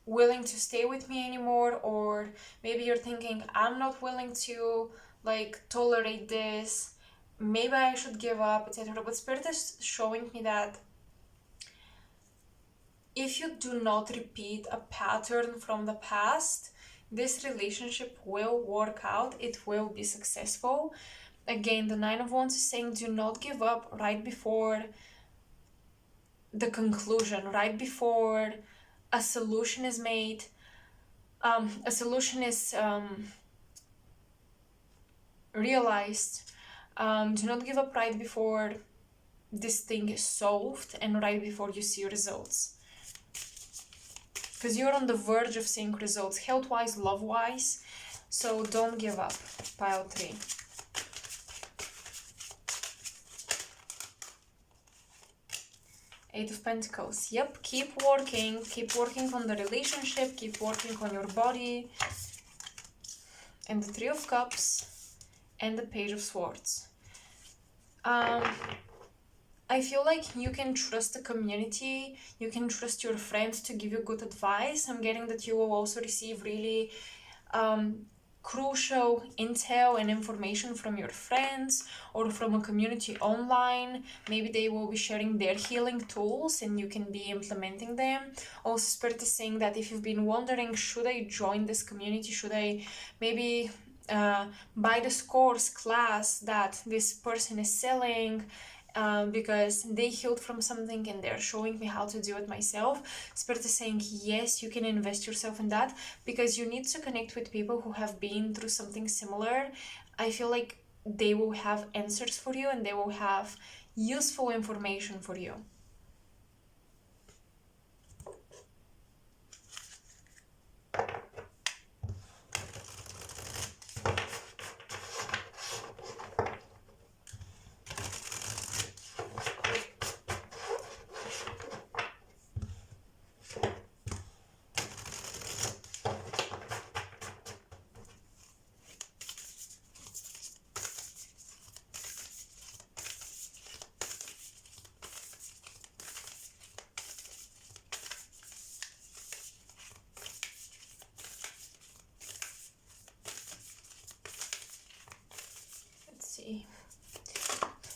willing to stay with me anymore. Or maybe you're thinking, I'm not willing to like tolerate this. Maybe I should give up, etc. But Spirit is showing me that if you do not repeat a pattern from the past, this relationship will work out. It will be successful. Again, the Nine of Wands is saying do not give up right before the conclusion, right before a solution is made. A solution is realized. Do not give up right before this thing is solved and right before you see results. Because you're on the verge of seeing results, health-wise, love-wise. So don't give up, pile 3. Eight of Pentacles. Yep, keep working on the relationship, keep working on your body. And the Three of Cups and the Page of Swords. I feel like you can trust the community, you can trust your friends to give you good advice. I'm getting that you will also receive really crucial intel and information from your friends or from a community online. Maybe they will be sharing their healing tools and you can be implementing them. Also, Spirit is saying that if you've been wondering, should I join this community? Should I maybe buy this course class that this person is selling? Because they healed from something and they're showing me how to do it myself. Spirit is saying yes, you can invest yourself in that, because you need to connect with people who have been through something similar. I feel like they will have answers for you and they will have useful information for you.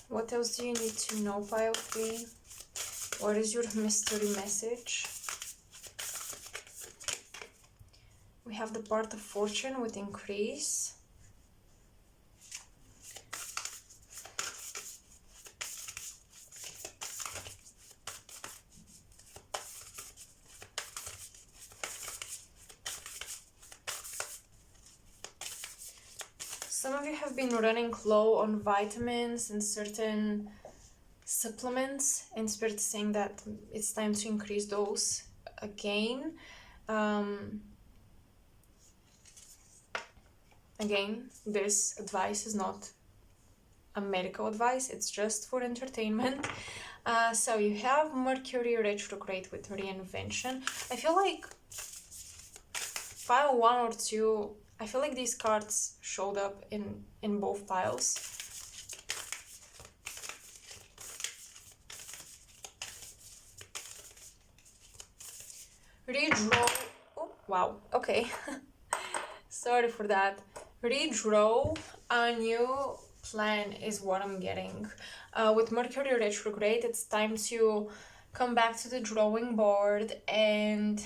What else do you need to know, pile 3? What is your mystery message? We have the part of fortune with increase. Some of you have been running low on vitamins and certain supplements, and Spirit is saying that it's time to increase those again. Again, this advice is not a medical advice, it's just for entertainment. So you have Mercury retrograde with reinvention. I feel like pile 1 or 2, I feel like these cards showed up in both piles. Redraw. Oh, wow. Okay. Sorry for that. Redraw a new plan is what I'm getting. With Mercury retrograde, it's time to come back to the drawing board and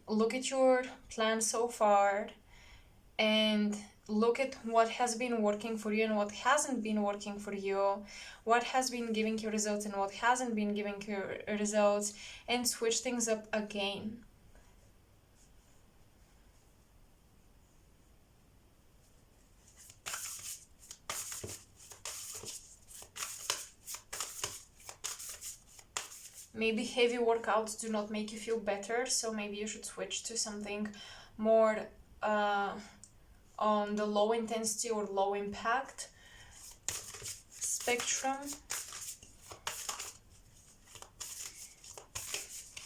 look at your plan so far and look at what has been working for you and what hasn't been working for you, what has been giving you results and what hasn't been giving you results, and switch things up again. maybe heavy workouts do not make you feel better, so maybe you should switch to something more on the low intensity or low impact spectrum.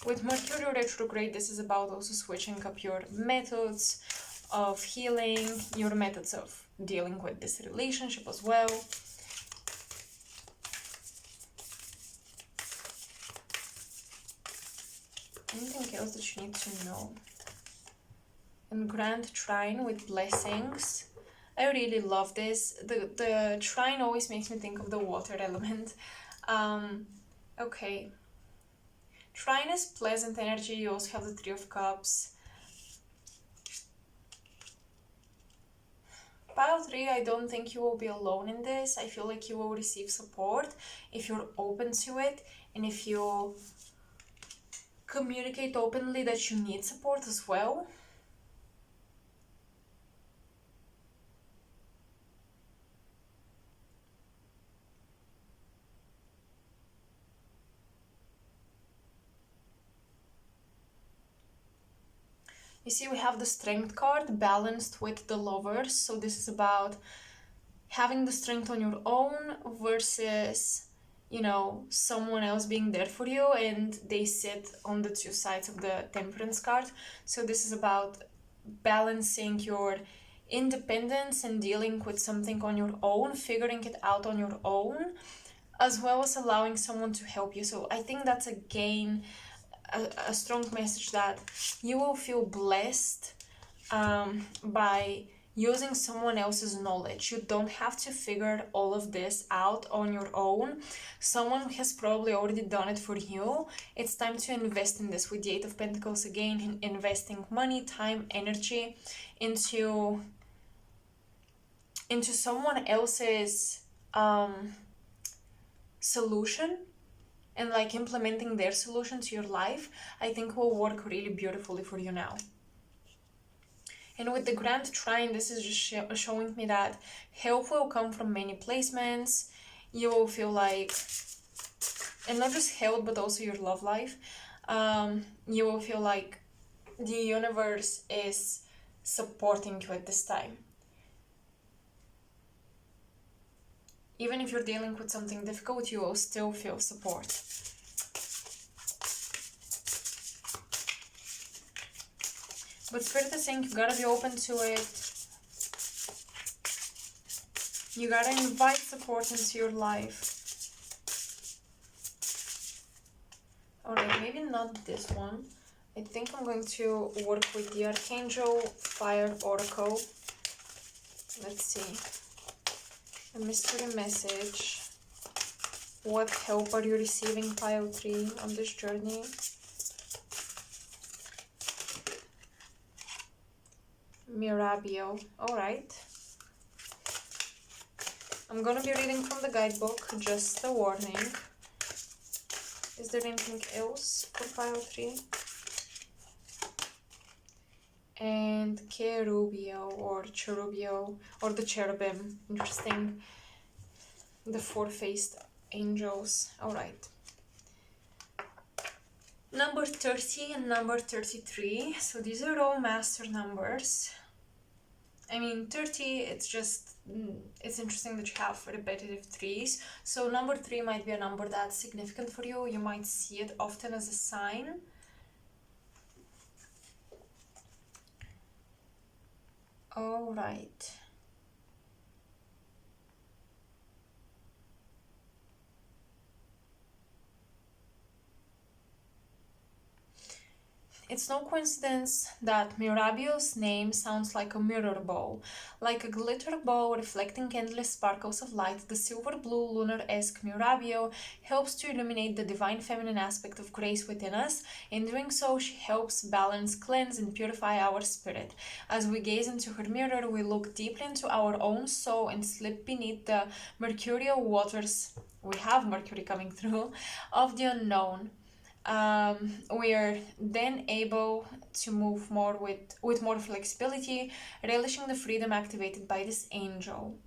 With Mercury retrograde, this is about also switching up your methods of healing, your methods of dealing with this relationship as well. Anything else that you need to know? And Grand Trine with blessings. I really love this. The trine always makes me think of the water element. Okay. Trine is pleasant energy. You also have the Three of Cups. Pile 3, I don't think you will be alone in this. I feel like you will receive support if you're open to it, and if you communicate openly that you need support as well. You see, we have the Strength card balanced with the Lovers. So this is about having the strength on your own versus, you know, someone else being there for you, and they sit on the two sides of the Temperance card. So this is about balancing your independence and dealing with something on your own, figuring it out on your own, as well as allowing someone to help you. So I think that's again a strong message that you will feel blessed by using someone else's knowledge. You don't have to figure all of this out on your own. Someone has probably already done it for you. It's time to invest in this. With the Eight of Pentacles again, investing money, time, energy into someone else's solution, and like implementing their solution to your life, I think will work really beautifully for you now. And with the Grand Trine, this is just showing me that help will come from many placements. You will feel like, and not just health, but also your love life. You will feel like the universe is supporting you at this time. Even if you're dealing with something difficult, you will still feel support. But Spirit is saying you gotta be open to it. You gotta invite support into your life. Alright, maybe not this one. I think I'm going to work with the Archangel Fire Oracle. Let's see. A mystery message. What help are you receiving, pile 3, on this journey? Mirabio. Alright. I'm gonna be reading from the guidebook, just a warning. Is there anything else for pile 3? And Cherubio or Cherubio or the Cherubim. Interesting. The four-faced angels. Alright. Number 30 and number 33. So these are all master numbers. I mean, 30, it's just, it's interesting that you have repetitive 3s. So number 3 might be a number that's significant for you. You might see it often as a sign. All right. It's no coincidence that Mirabio's name sounds like a mirror ball. Like a glitter ball reflecting endless sparkles of light, the silver blue lunar-esque Mirabio helps to illuminate the divine feminine aspect of grace within us. In doing so, she helps balance, cleanse, and purify our spirit. As we gaze into her mirror, we look deeply into our own soul and slip beneath the mercurial waters, we have Mercury coming through, of the unknown. We are then able to move more with more flexibility, relishing the freedom activated by this angel.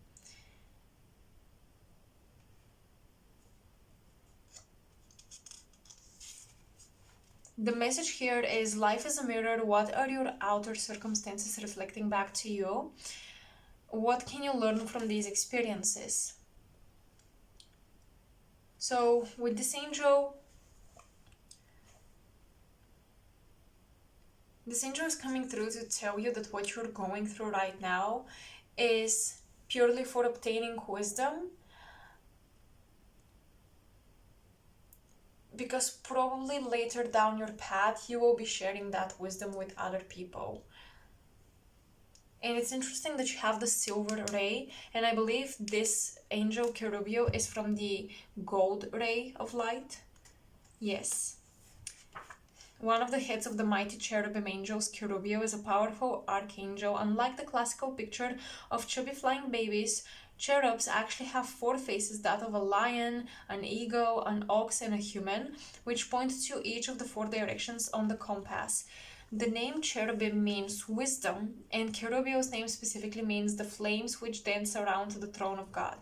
The message here is life is a mirror. What are your outer circumstances reflecting back to you? What can you learn from these experiences? So with this angel is coming through to tell you that what you're going through right now is purely for obtaining wisdom, because probably later down your path you will be sharing that wisdom with other people. And it's interesting that you have the silver ray, and I believe this angel Cherubio is from the gold ray of light. Yes. One of the heads of the mighty cherubim angels, Cherubio, is a powerful archangel. Unlike the classical picture of chubby flying babies, cherubs actually have 4 faces, that of a lion, an eagle, an ox, and a human, which point to each of the 4 directions on the compass. The name cherubim means wisdom, and Cherubio's name specifically means the flames which dance around the throne of God.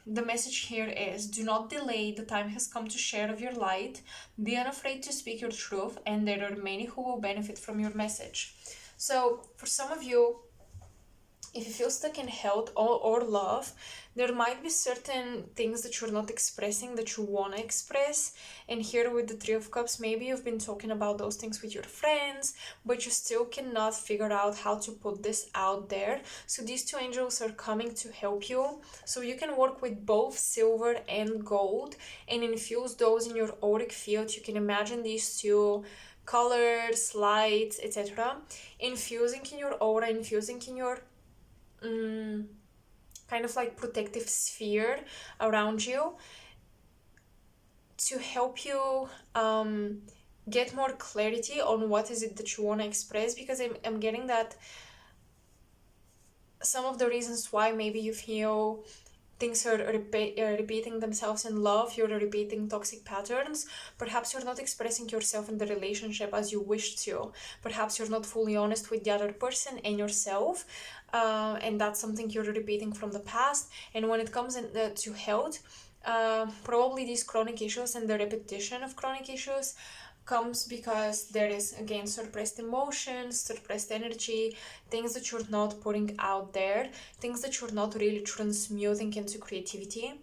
The message here is, do not delay, the time has come to share of your light, be unafraid to speak your truth, and there are many who will benefit from your message. So for some of you, if you feel stuck in health or love, there might be certain things that you're not expressing that you want to express. And here with the Three of Cups, maybe you've been talking about those things with your friends, but you still cannot figure out how to put this out there. So these 2 angels are coming to help you. So you can work with both silver and gold and infuse those in your auric field. You can imagine these 2 colors, lights, etc. infusing in your aura, infusing in your kind of like protective sphere around you to help you get more clarity on what is it that you want to express, because I'm getting that some of the reasons why maybe you feel things are repeating themselves in love, you're repeating toxic patterns, perhaps you're not expressing yourself in the relationship as you wish to, perhaps you're not fully honest with the other person and yourself, and that's something you're repeating from the past. And when it comes to health, probably these chronic issues and the repetition of chronic issues comes because there is, again, suppressed emotions, suppressed energy, things that you're not putting out there, things that you're not really transmuting into creativity.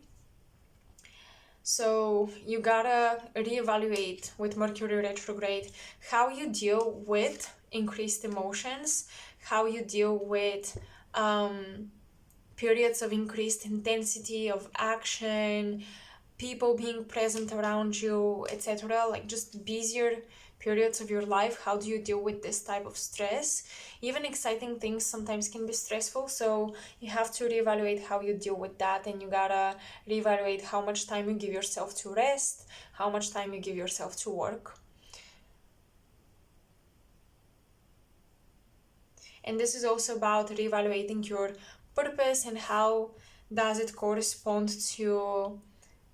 So you gotta reevaluate with Mercury retrograde how you deal with increased emotions, how you deal with periods of increased intensity of action, people being present around you, etc. Like just busier periods of your life. How do you deal with this type of stress? Even exciting things sometimes can be stressful, so you have to reevaluate how you deal with that, and you gotta reevaluate how much time you give yourself to rest, how much time you give yourself to work. And this is also about reevaluating your purpose and how does it correspond to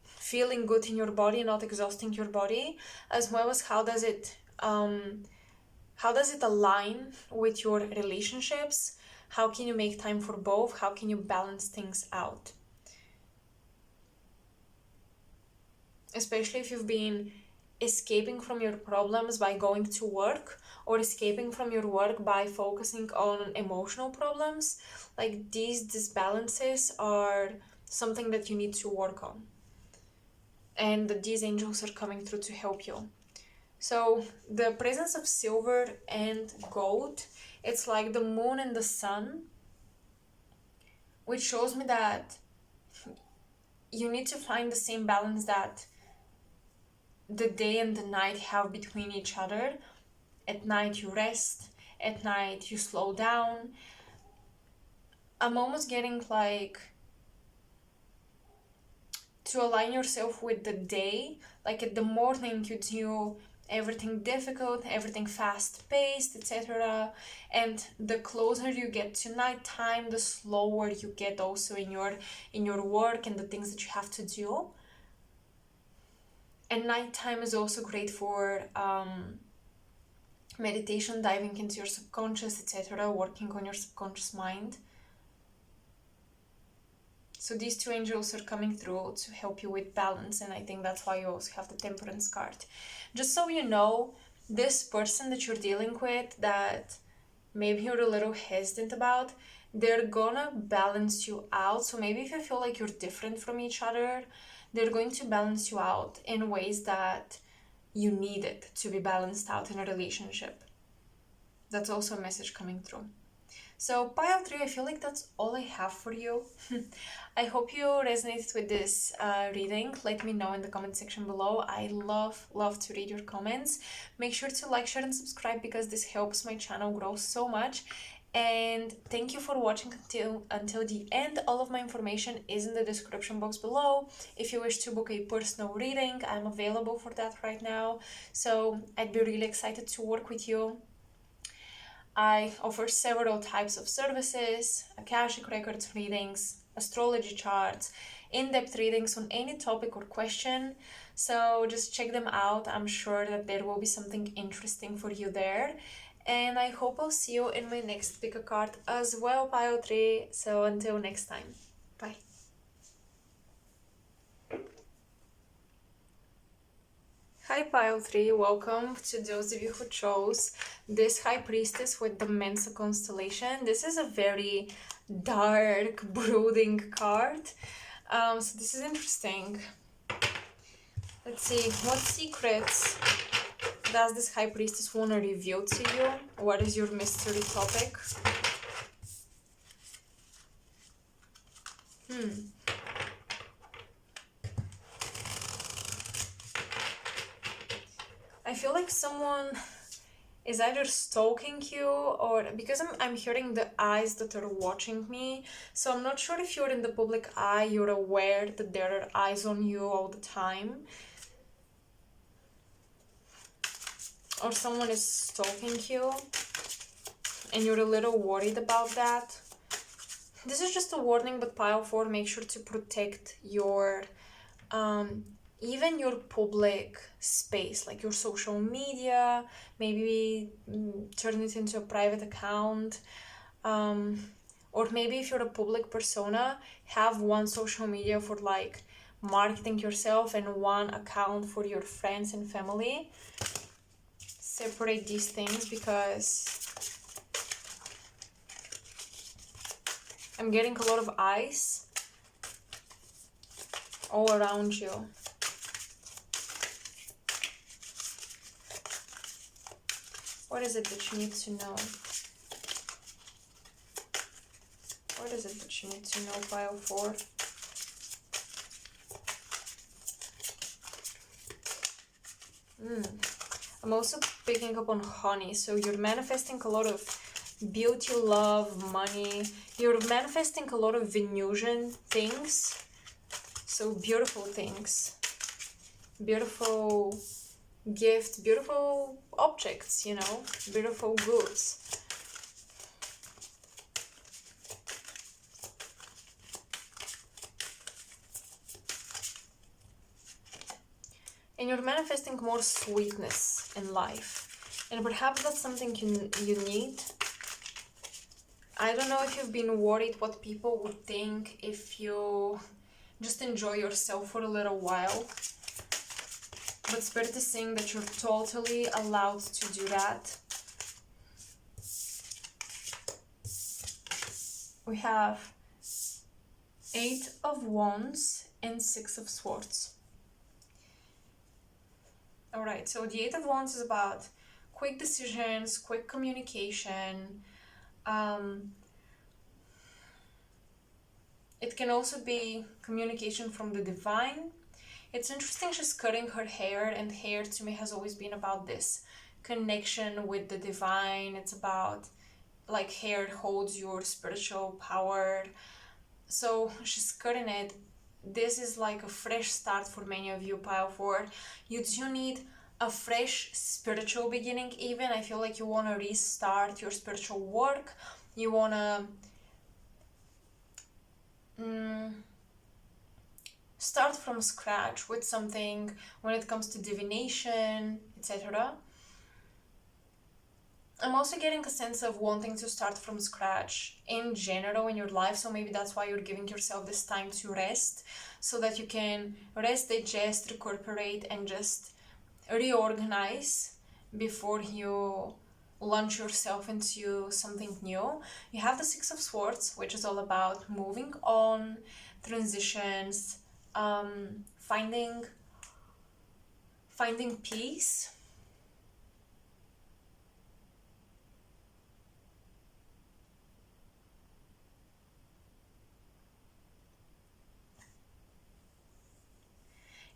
feeling good in your body, not exhausting your body, as well as how does it align with your relationships? How can you make time for both? How can you balance things out? Especially if you've been escaping from your problems by going to work, or escaping from your work by focusing on emotional problems, like these disbalances are something that you need to work on. And these angels are coming through to help you. So the presence of silver and gold, it's like the moon and the sun, which shows me that you need to find the same balance that the day and the night have between each other. At night you rest, at night you slow down. I'm almost getting like to align yourself with the day. Like at the morning you do everything difficult, everything fast-paced, etc. And the closer you get to nighttime, the slower you get also in your work and the things that you have to do. And nighttime is also great for meditation, diving into your subconscious, etc., working on your subconscious mind. So these two angels are coming through to help you with balance, and I think that's why you also have the Temperance card. Just so you know, this person that you're dealing with that maybe you're a little hesitant about, they're gonna balance you out. So maybe if you feel like you're different from each other, they're going to balance you out in ways that you need it to be balanced out in a relationship. That's also a message coming through. So pile 3, I feel like that's all I have for you. I hope you resonated with this reading. Let me know in the comment section below. I love to read your comments. Make sure to like, share and subscribe because this helps my channel grow so much. And thank you for watching until the end. All of my information is in the description box below. If you wish to book a personal reading, I'm available for that right now. So I'd be really excited to work with you. I offer several types of services: Akashic Records readings, astrology charts, in-depth readings on any topic or question. So just check them out. I'm sure that there will be something interesting for you there. And I hope I'll see you in my next pick a card as well, pile 3. So until next time, bye. Hi pile 3, welcome to those of you who chose this High Priestess with the Mensa constellation. This is a very dark, brooding card. So this is interesting. Let's see, what secrets does this High Priestess want to reveal to you? What is your mystery topic? I feel like someone is either stalking you or because I'm hearing the eyes that are watching me. So I'm not sure if you're in the public eye, you're aware that there are eyes on you all the time. Or someone is stalking you and you're a little worried about that. This is just a warning, but pile 4, make sure to protect your even your public space, like your social media. Maybe turn it into a private account, or maybe if you're a public persona, have one social media for like marketing yourself and one account for your friends and family. Separate these things because I'm getting a lot of eyes all around you. What is it that you need to know? What is it that you need to know, pile 4? I'm also picking up on honey. So you're manifesting a lot of beauty, love, money. You're manifesting a lot of Venusian things. So beautiful things. Beautiful gift, beautiful objects, you know, beautiful goods. And you're manifesting more sweetness in life. And perhaps that's something you need. I don't know if you've been worried what people would think if you just enjoy yourself for a little while. But Spirit is saying that you're totally allowed to do that. We have 8 of Wands and 6 of Swords. Alright, so the 8 of Wands is about quick decisions, quick communication. It can also be communication from the divine. It's interesting she's cutting her hair, and hair to me has always been about this connection with the divine. It's about like hair holds your spiritual power. So she's cutting it. This is like a fresh start for many of you, pile 4. You do need a fresh spiritual beginning even. I feel like you want to restart your spiritual work. You want to start from scratch with something when it comes to divination, etc. I'm also getting a sense of wanting to start from scratch in general in your life. So maybe that's why you're giving yourself this time to rest, so that you can rest, digest, recuperate, and just reorganize before you launch yourself into something new. You have the Six of Swords, which is all about moving on, transitions, finding peace.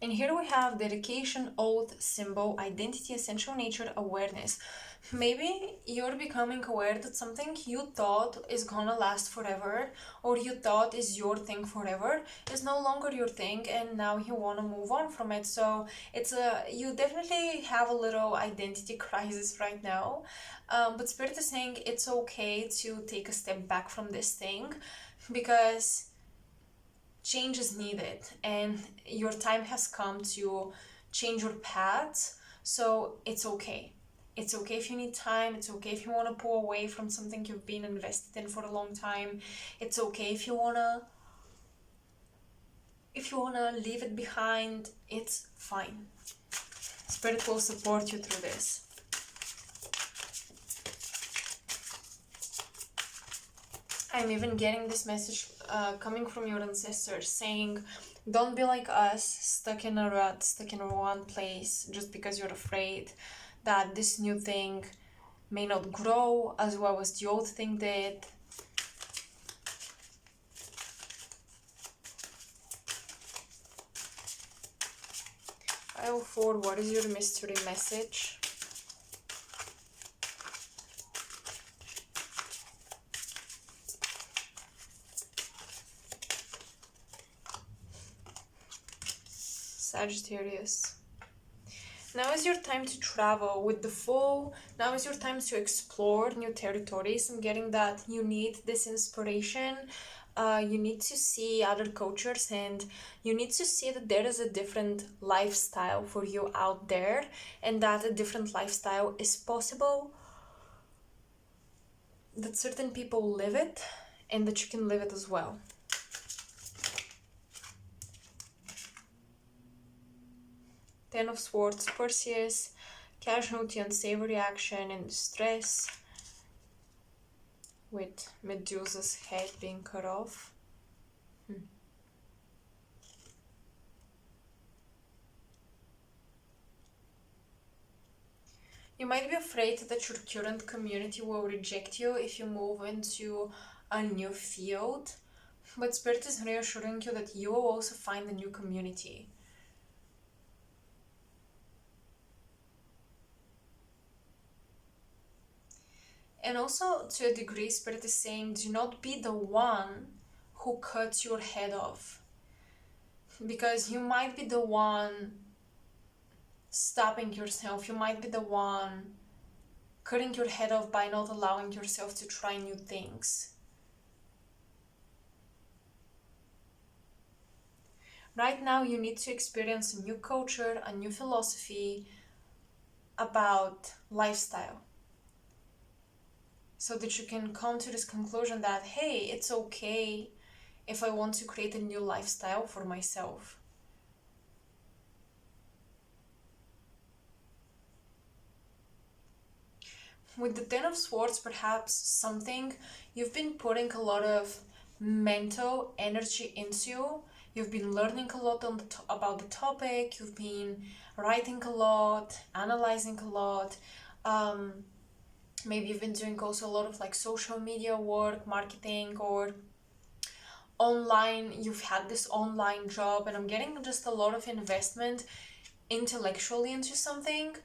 And here we have dedication, oath, symbol, identity, essential nature, awareness. Maybe you're becoming aware that something you thought is gonna last forever, or you thought is your thing forever, is no longer your thing, and now you wanna move on from it. So you definitely have a little identity crisis right now. But Spirit is saying it's okay to take a step back from this thing, because change is needed and your time has come to change your path. So it's okay. It's okay if you need time. It's okay if you want to pull away from something you've been invested in for a long time. It's okay if you wanna leave it behind. It's fine. Spirit will support you through this. I'm even getting this message coming from your ancestors saying, don't be like us, stuck in a rut, stuck in one place, just because you're afraid that this new thing may not grow as well as the old thing did. Pile 4, what is your mystery message? Sagittarius. Now is your time to travel with the Fool. Now is your time to explore new territories. I'm getting that you need this inspiration. You need to see other cultures, and you need to see that there is a different lifestyle for you out there, and that a different lifestyle is possible, that certain people live it, and that you can live it as well. Ten of Swords, Perseus, casualty, unsavory action, and distress, with Medusa's head being cut off. You might be afraid that your current community will reject you if you move into a new field, but Spirit is reassuring you that you will also find a new community. And also, to a degree, Spirit is saying, do not be the one who cuts your head off. Because you might be the one stopping yourself. You might be the one cutting your head off by not allowing yourself to try new things. Right now, you need to experience a new culture, a new philosophy about lifestyle, so that you can come to this conclusion that, hey, it's okay if I want to create a new lifestyle for myself. With the Ten of Swords, perhaps something you've been putting a lot of mental energy into. You've been learning a lot about the topic. You've been writing a lot, analyzing a lot. Maybe you've been doing also a lot of like social media work, marketing, or online. You've had this online job, and I'm getting just a lot of investment intellectually into something,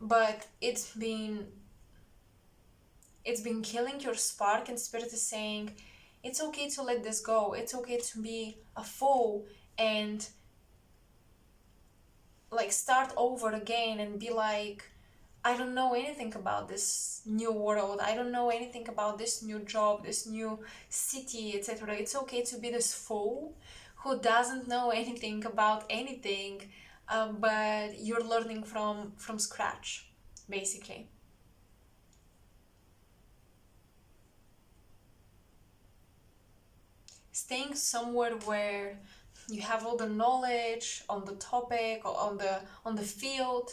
but it's been killing your spark, and Spirit is saying it's okay to let this go. It's okay to be a fool and like start over again and be like, I don't know anything about this new world. I don't know anything about this new job, this new city, etc. It's okay to be this fool who doesn't know anything about anything, but you're learning from scratch, basically. staying somewhere where you have all the knowledge on the topic or on the field.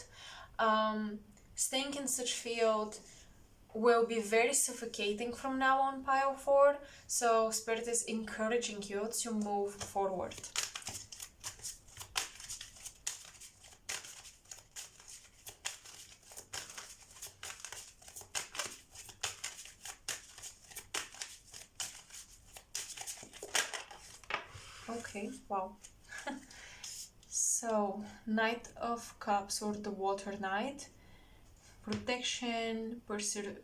Staying in such field will be very suffocating from now on, pile 4. So Spirit is encouraging you to move forward. Okay, wow. So, Knight of Cups, or the Water Knight. Protection, preservation,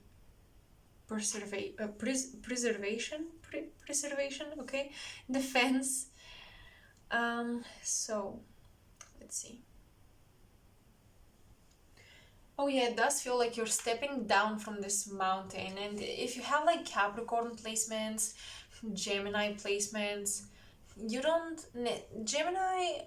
okay? Defense. So, let's see. Oh yeah, it does feel like you're stepping down from this mountain. And if you have like Capricorn placements, Gemini placements, you don't... Gemini,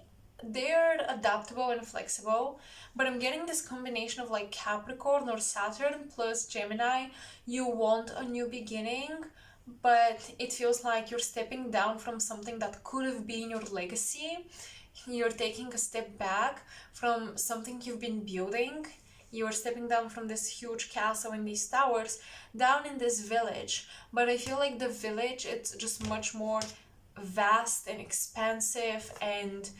they're adaptable and flexible, but I'm getting this combination of like Capricorn or Saturn plus Gemini. You want a new beginning, but it feels like you're stepping down from something that could have been your legacy. You're taking a step back from something you've been building. You're stepping down from this huge castle and these towers down in this village. But I feel like the village, it's just much more vast and expansive, and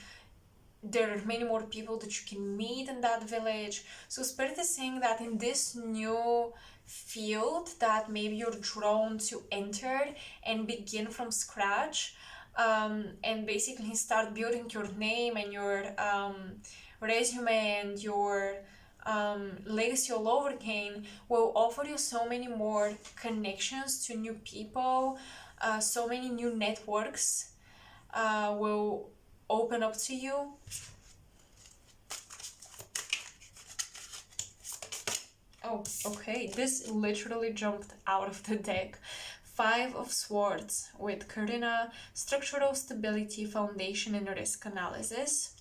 there are many more people that you can meet in that village. So Spirit is saying that in this new field that maybe you're drawn to enter and begin from scratch, and basically start building your name and your resume and your legacy all over again, will offer you so many more connections to new people, so many new networks will open up to you. Oh, okay, this literally jumped out of the deck. 5 of Swords with Karina, structural stability, foundation, and risk analysis.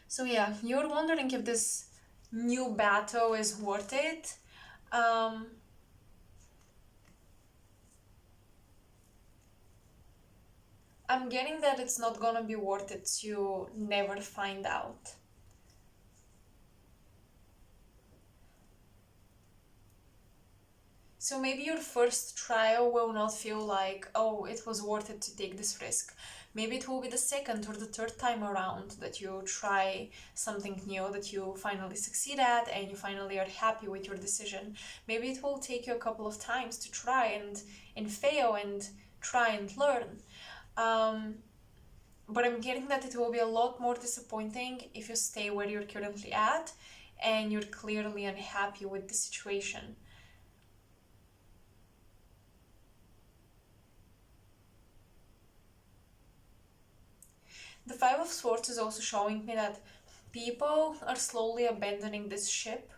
So yeah, you're wondering if this new battle is worth it. I'm getting that it's not gonna be worth it to never find out. So maybe your first trial will not feel like, oh, it was worth it to take this risk. Maybe it will be the second or the third time around that you try something new that you finally succeed at and you finally are happy with your decision. Maybe it will take you a couple of times to try and fail and try and learn. But I'm getting that it will be a lot more disappointing if you stay where you're currently at and you're clearly unhappy with the situation. The 5 of Swords is also showing me that people are slowly abandoning this ship,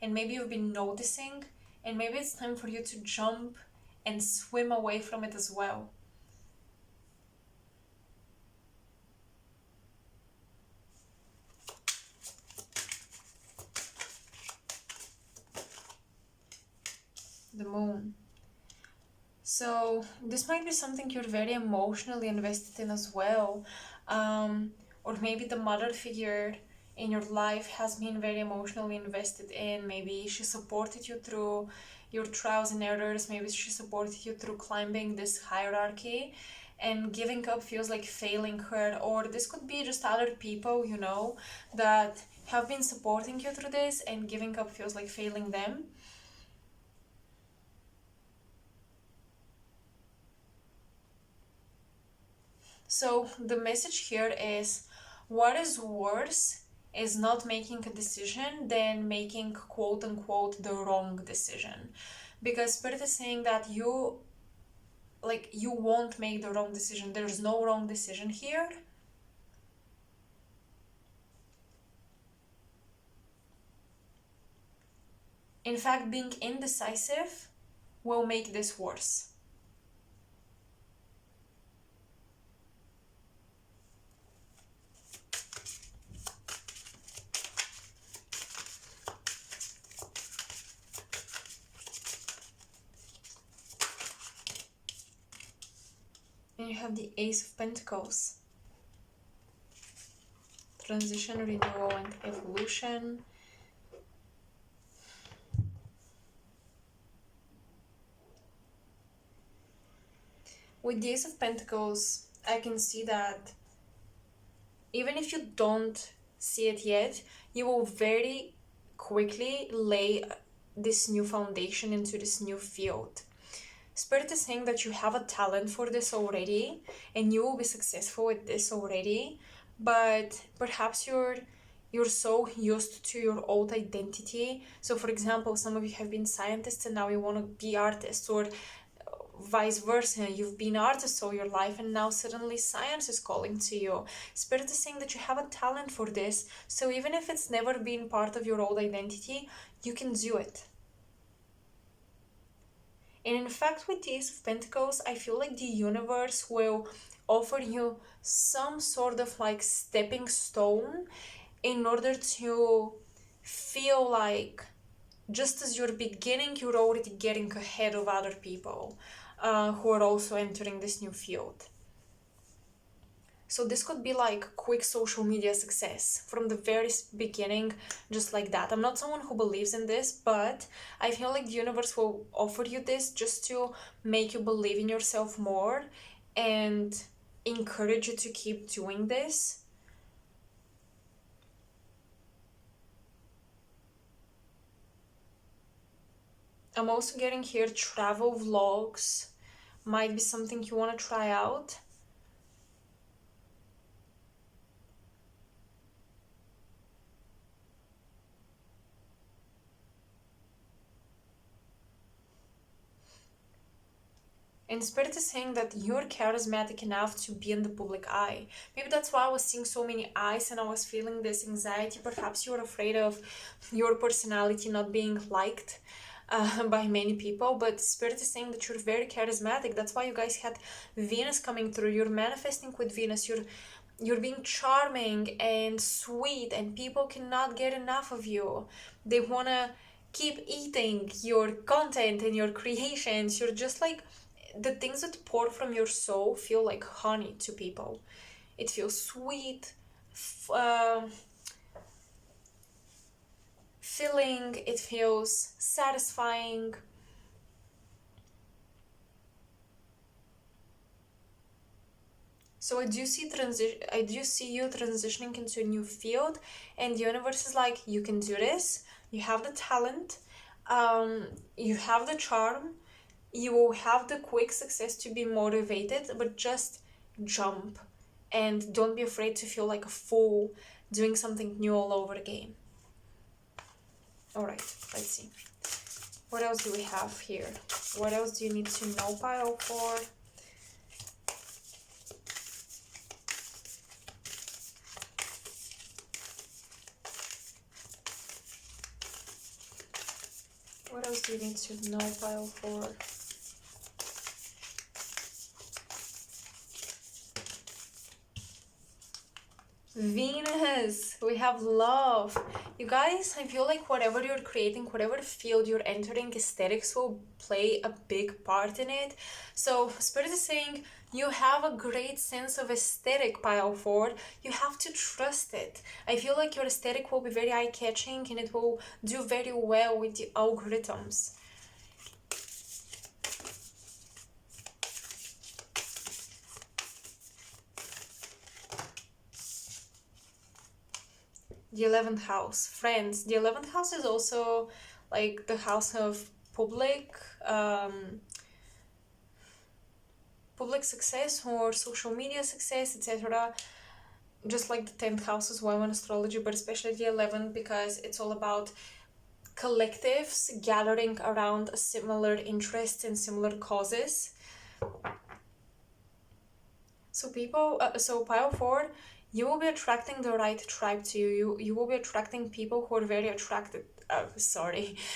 and maybe you've been noticing, and maybe it's time for you to jump and swim away from it as well. The Moon. So this might be something you're very emotionally invested in as well. Or maybe the mother figure in your life has been very emotionally invested in. Maybe she supported you through your trials and errors. Maybe she supported you through climbing this hierarchy, and giving up feels like failing her. Or this could be just other people, you know, that have been supporting you through this, and giving up feels like failing them. So the message here is, what is worse is not making a decision than making quote unquote the wrong decision. Because Spirit is saying that you won't make the wrong decision. There's no wrong decision here. In fact, being indecisive will make this worse. In have the Ace of Pentacles. Transition, renewal, and evolution. With the Ace of Pentacles, I can see that even if you don't see it yet, you will very quickly lay this new foundation into this new field. Spirit is saying that you have a talent for this already and you will be successful with this already, but perhaps you're so used to your old identity. So for example, some of you have been scientists and now you want to be artists, or vice versa, you've been artists all your life and now suddenly science is calling to you. Spirit is saying that you have a talent for this, so even if it's never been part of your old identity, you can do it. And in fact, with the Ace of Pentacles, I feel like the universe will offer you some sort of like stepping stone in order to feel like just as you're beginning, you're already getting ahead of other people who are also entering this new field. So this could be like quick social media success from the very beginning, just like that. I'm not someone who believes in this, but I feel like the universe will offer you this just to make you believe in yourself more and encourage you to keep doing this. I'm also getting here travel vlogs. Might be something you want to try out. And Spirit is saying that you're charismatic enough to be in the public eye. Maybe that's why I was seeing so many eyes and I was feeling this anxiety. Perhaps you're afraid of your personality not being liked by many people, but Spirit is saying that you're very charismatic. That's why you guys had Venus coming through. You're manifesting with Venus. You're being charming and sweet, and people cannot get enough of you. They want to keep eating your content and your creations. You're just like, the things that pour from your soul feel like honey to people. It feels sweet, filling, it feels satisfying. So I do see you transitioning into a new field, and the universe is like, you can do this. You have the talent, you have the charm, you will have the quick success to be motivated, but just jump and don't be afraid to feel like a fool doing something new all over again. All right, let's see. What else do we have here? What else do you need to know, pile for? What else do you need to know, pile for? Venus, we have love. You guys, I feel like whatever you're creating, whatever field you're entering, aesthetics will play a big part in it. So Spirit is saying you have a great sense of aesthetic, pile forward. You have to trust it. I feel like your aesthetic will be very eye-catching and it will do very well with the algorithms. The 11th house, friends. The 11th house is also like the house of public success or social media success, etc. Just like the 10th house as well in astrology, but especially the 11th, because it's all about collectives gathering around a similar interests and similar causes. So pile forward, you will be attracting the right tribe to you. You will be attracting people who are very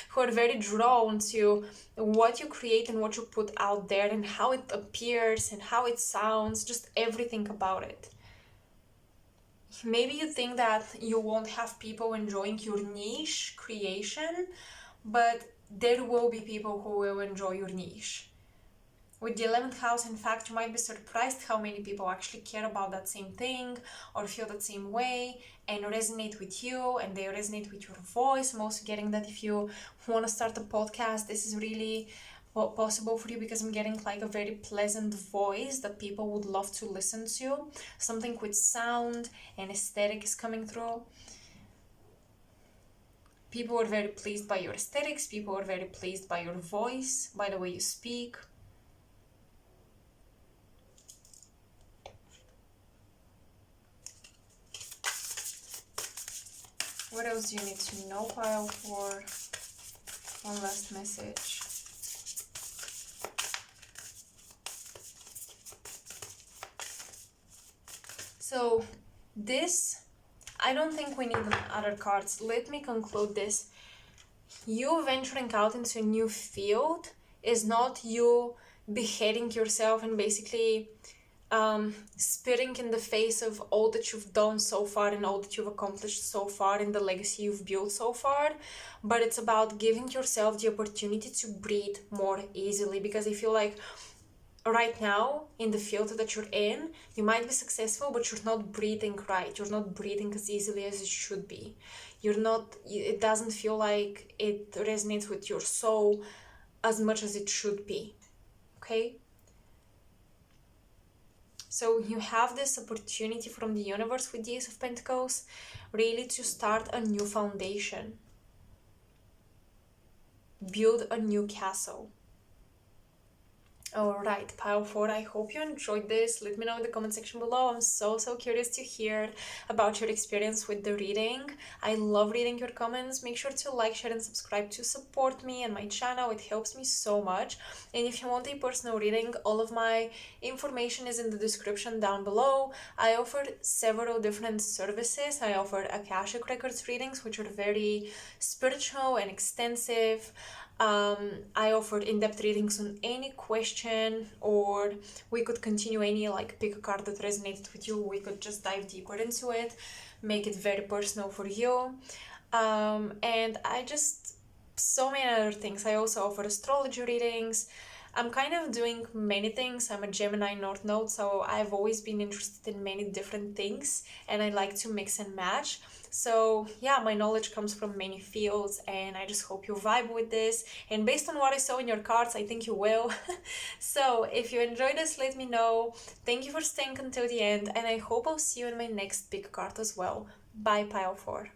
who are very drawn to what you create and what you put out there and how it appears and how it sounds, just everything about it. Maybe you think that you won't have people enjoying your niche creation, but there will be people who will enjoy your niche. With the 11th house, in fact, you might be surprised how many people actually care about that same thing or feel that same way and resonate with you, and they resonate with your voice. I'm also getting that if you want to start a podcast, this is really possible for you, because I'm getting like a very pleasant voice that people would love to listen to. Something with sound and aesthetic is coming through. People are very pleased by your aesthetics. People are very pleased by your voice, by the way you speak. What else do you need to know, pile 4? One last message. So this, I don't think we need other cards. Let me conclude this. You venturing out into a new field is not you beheading yourself and basically spitting in the face of all that you've done so far and all that you've accomplished so far and the legacy you've built so far, but it's about giving yourself the opportunity to breathe more easily. Because I feel like right now in the field that you're in, you might be successful, but you're not breathing right. You're not breathing as easily as it should be. It doesn't feel like it resonates with your soul as much as it should be. Okay? So you have this opportunity from the universe with the Ace of Pentacles, really to start a new foundation. Build a new castle. Alright, pile 4, I hope you enjoyed this. Let me know in the comment section below. I'm so curious to hear about your experience with the reading. I love reading your comments. Make sure to like, share and subscribe to support me and my channel. It helps me so much. And if you want a personal reading, all of my information is in the description down below. I offer several different services. I offer Akashic Records readings, which are very spiritual and extensive. I offered in-depth readings on any question, or we could continue any, like, pick a card that resonated with you. We could just dive deeper into it, make it very personal for you. And so many other things. I also offer astrology readings. I'm kind of doing many things. I'm a Gemini North Node, so I've always been interested in many different things, and I like to mix and match. So yeah, my knowledge comes from many fields, and I just hope you vibe with this. And based on what I saw in your cards, I think you will. So if you enjoyed this, let me know. Thank you for staying until the end, and I hope I'll see you in my next big card as well. Bye, pile 4.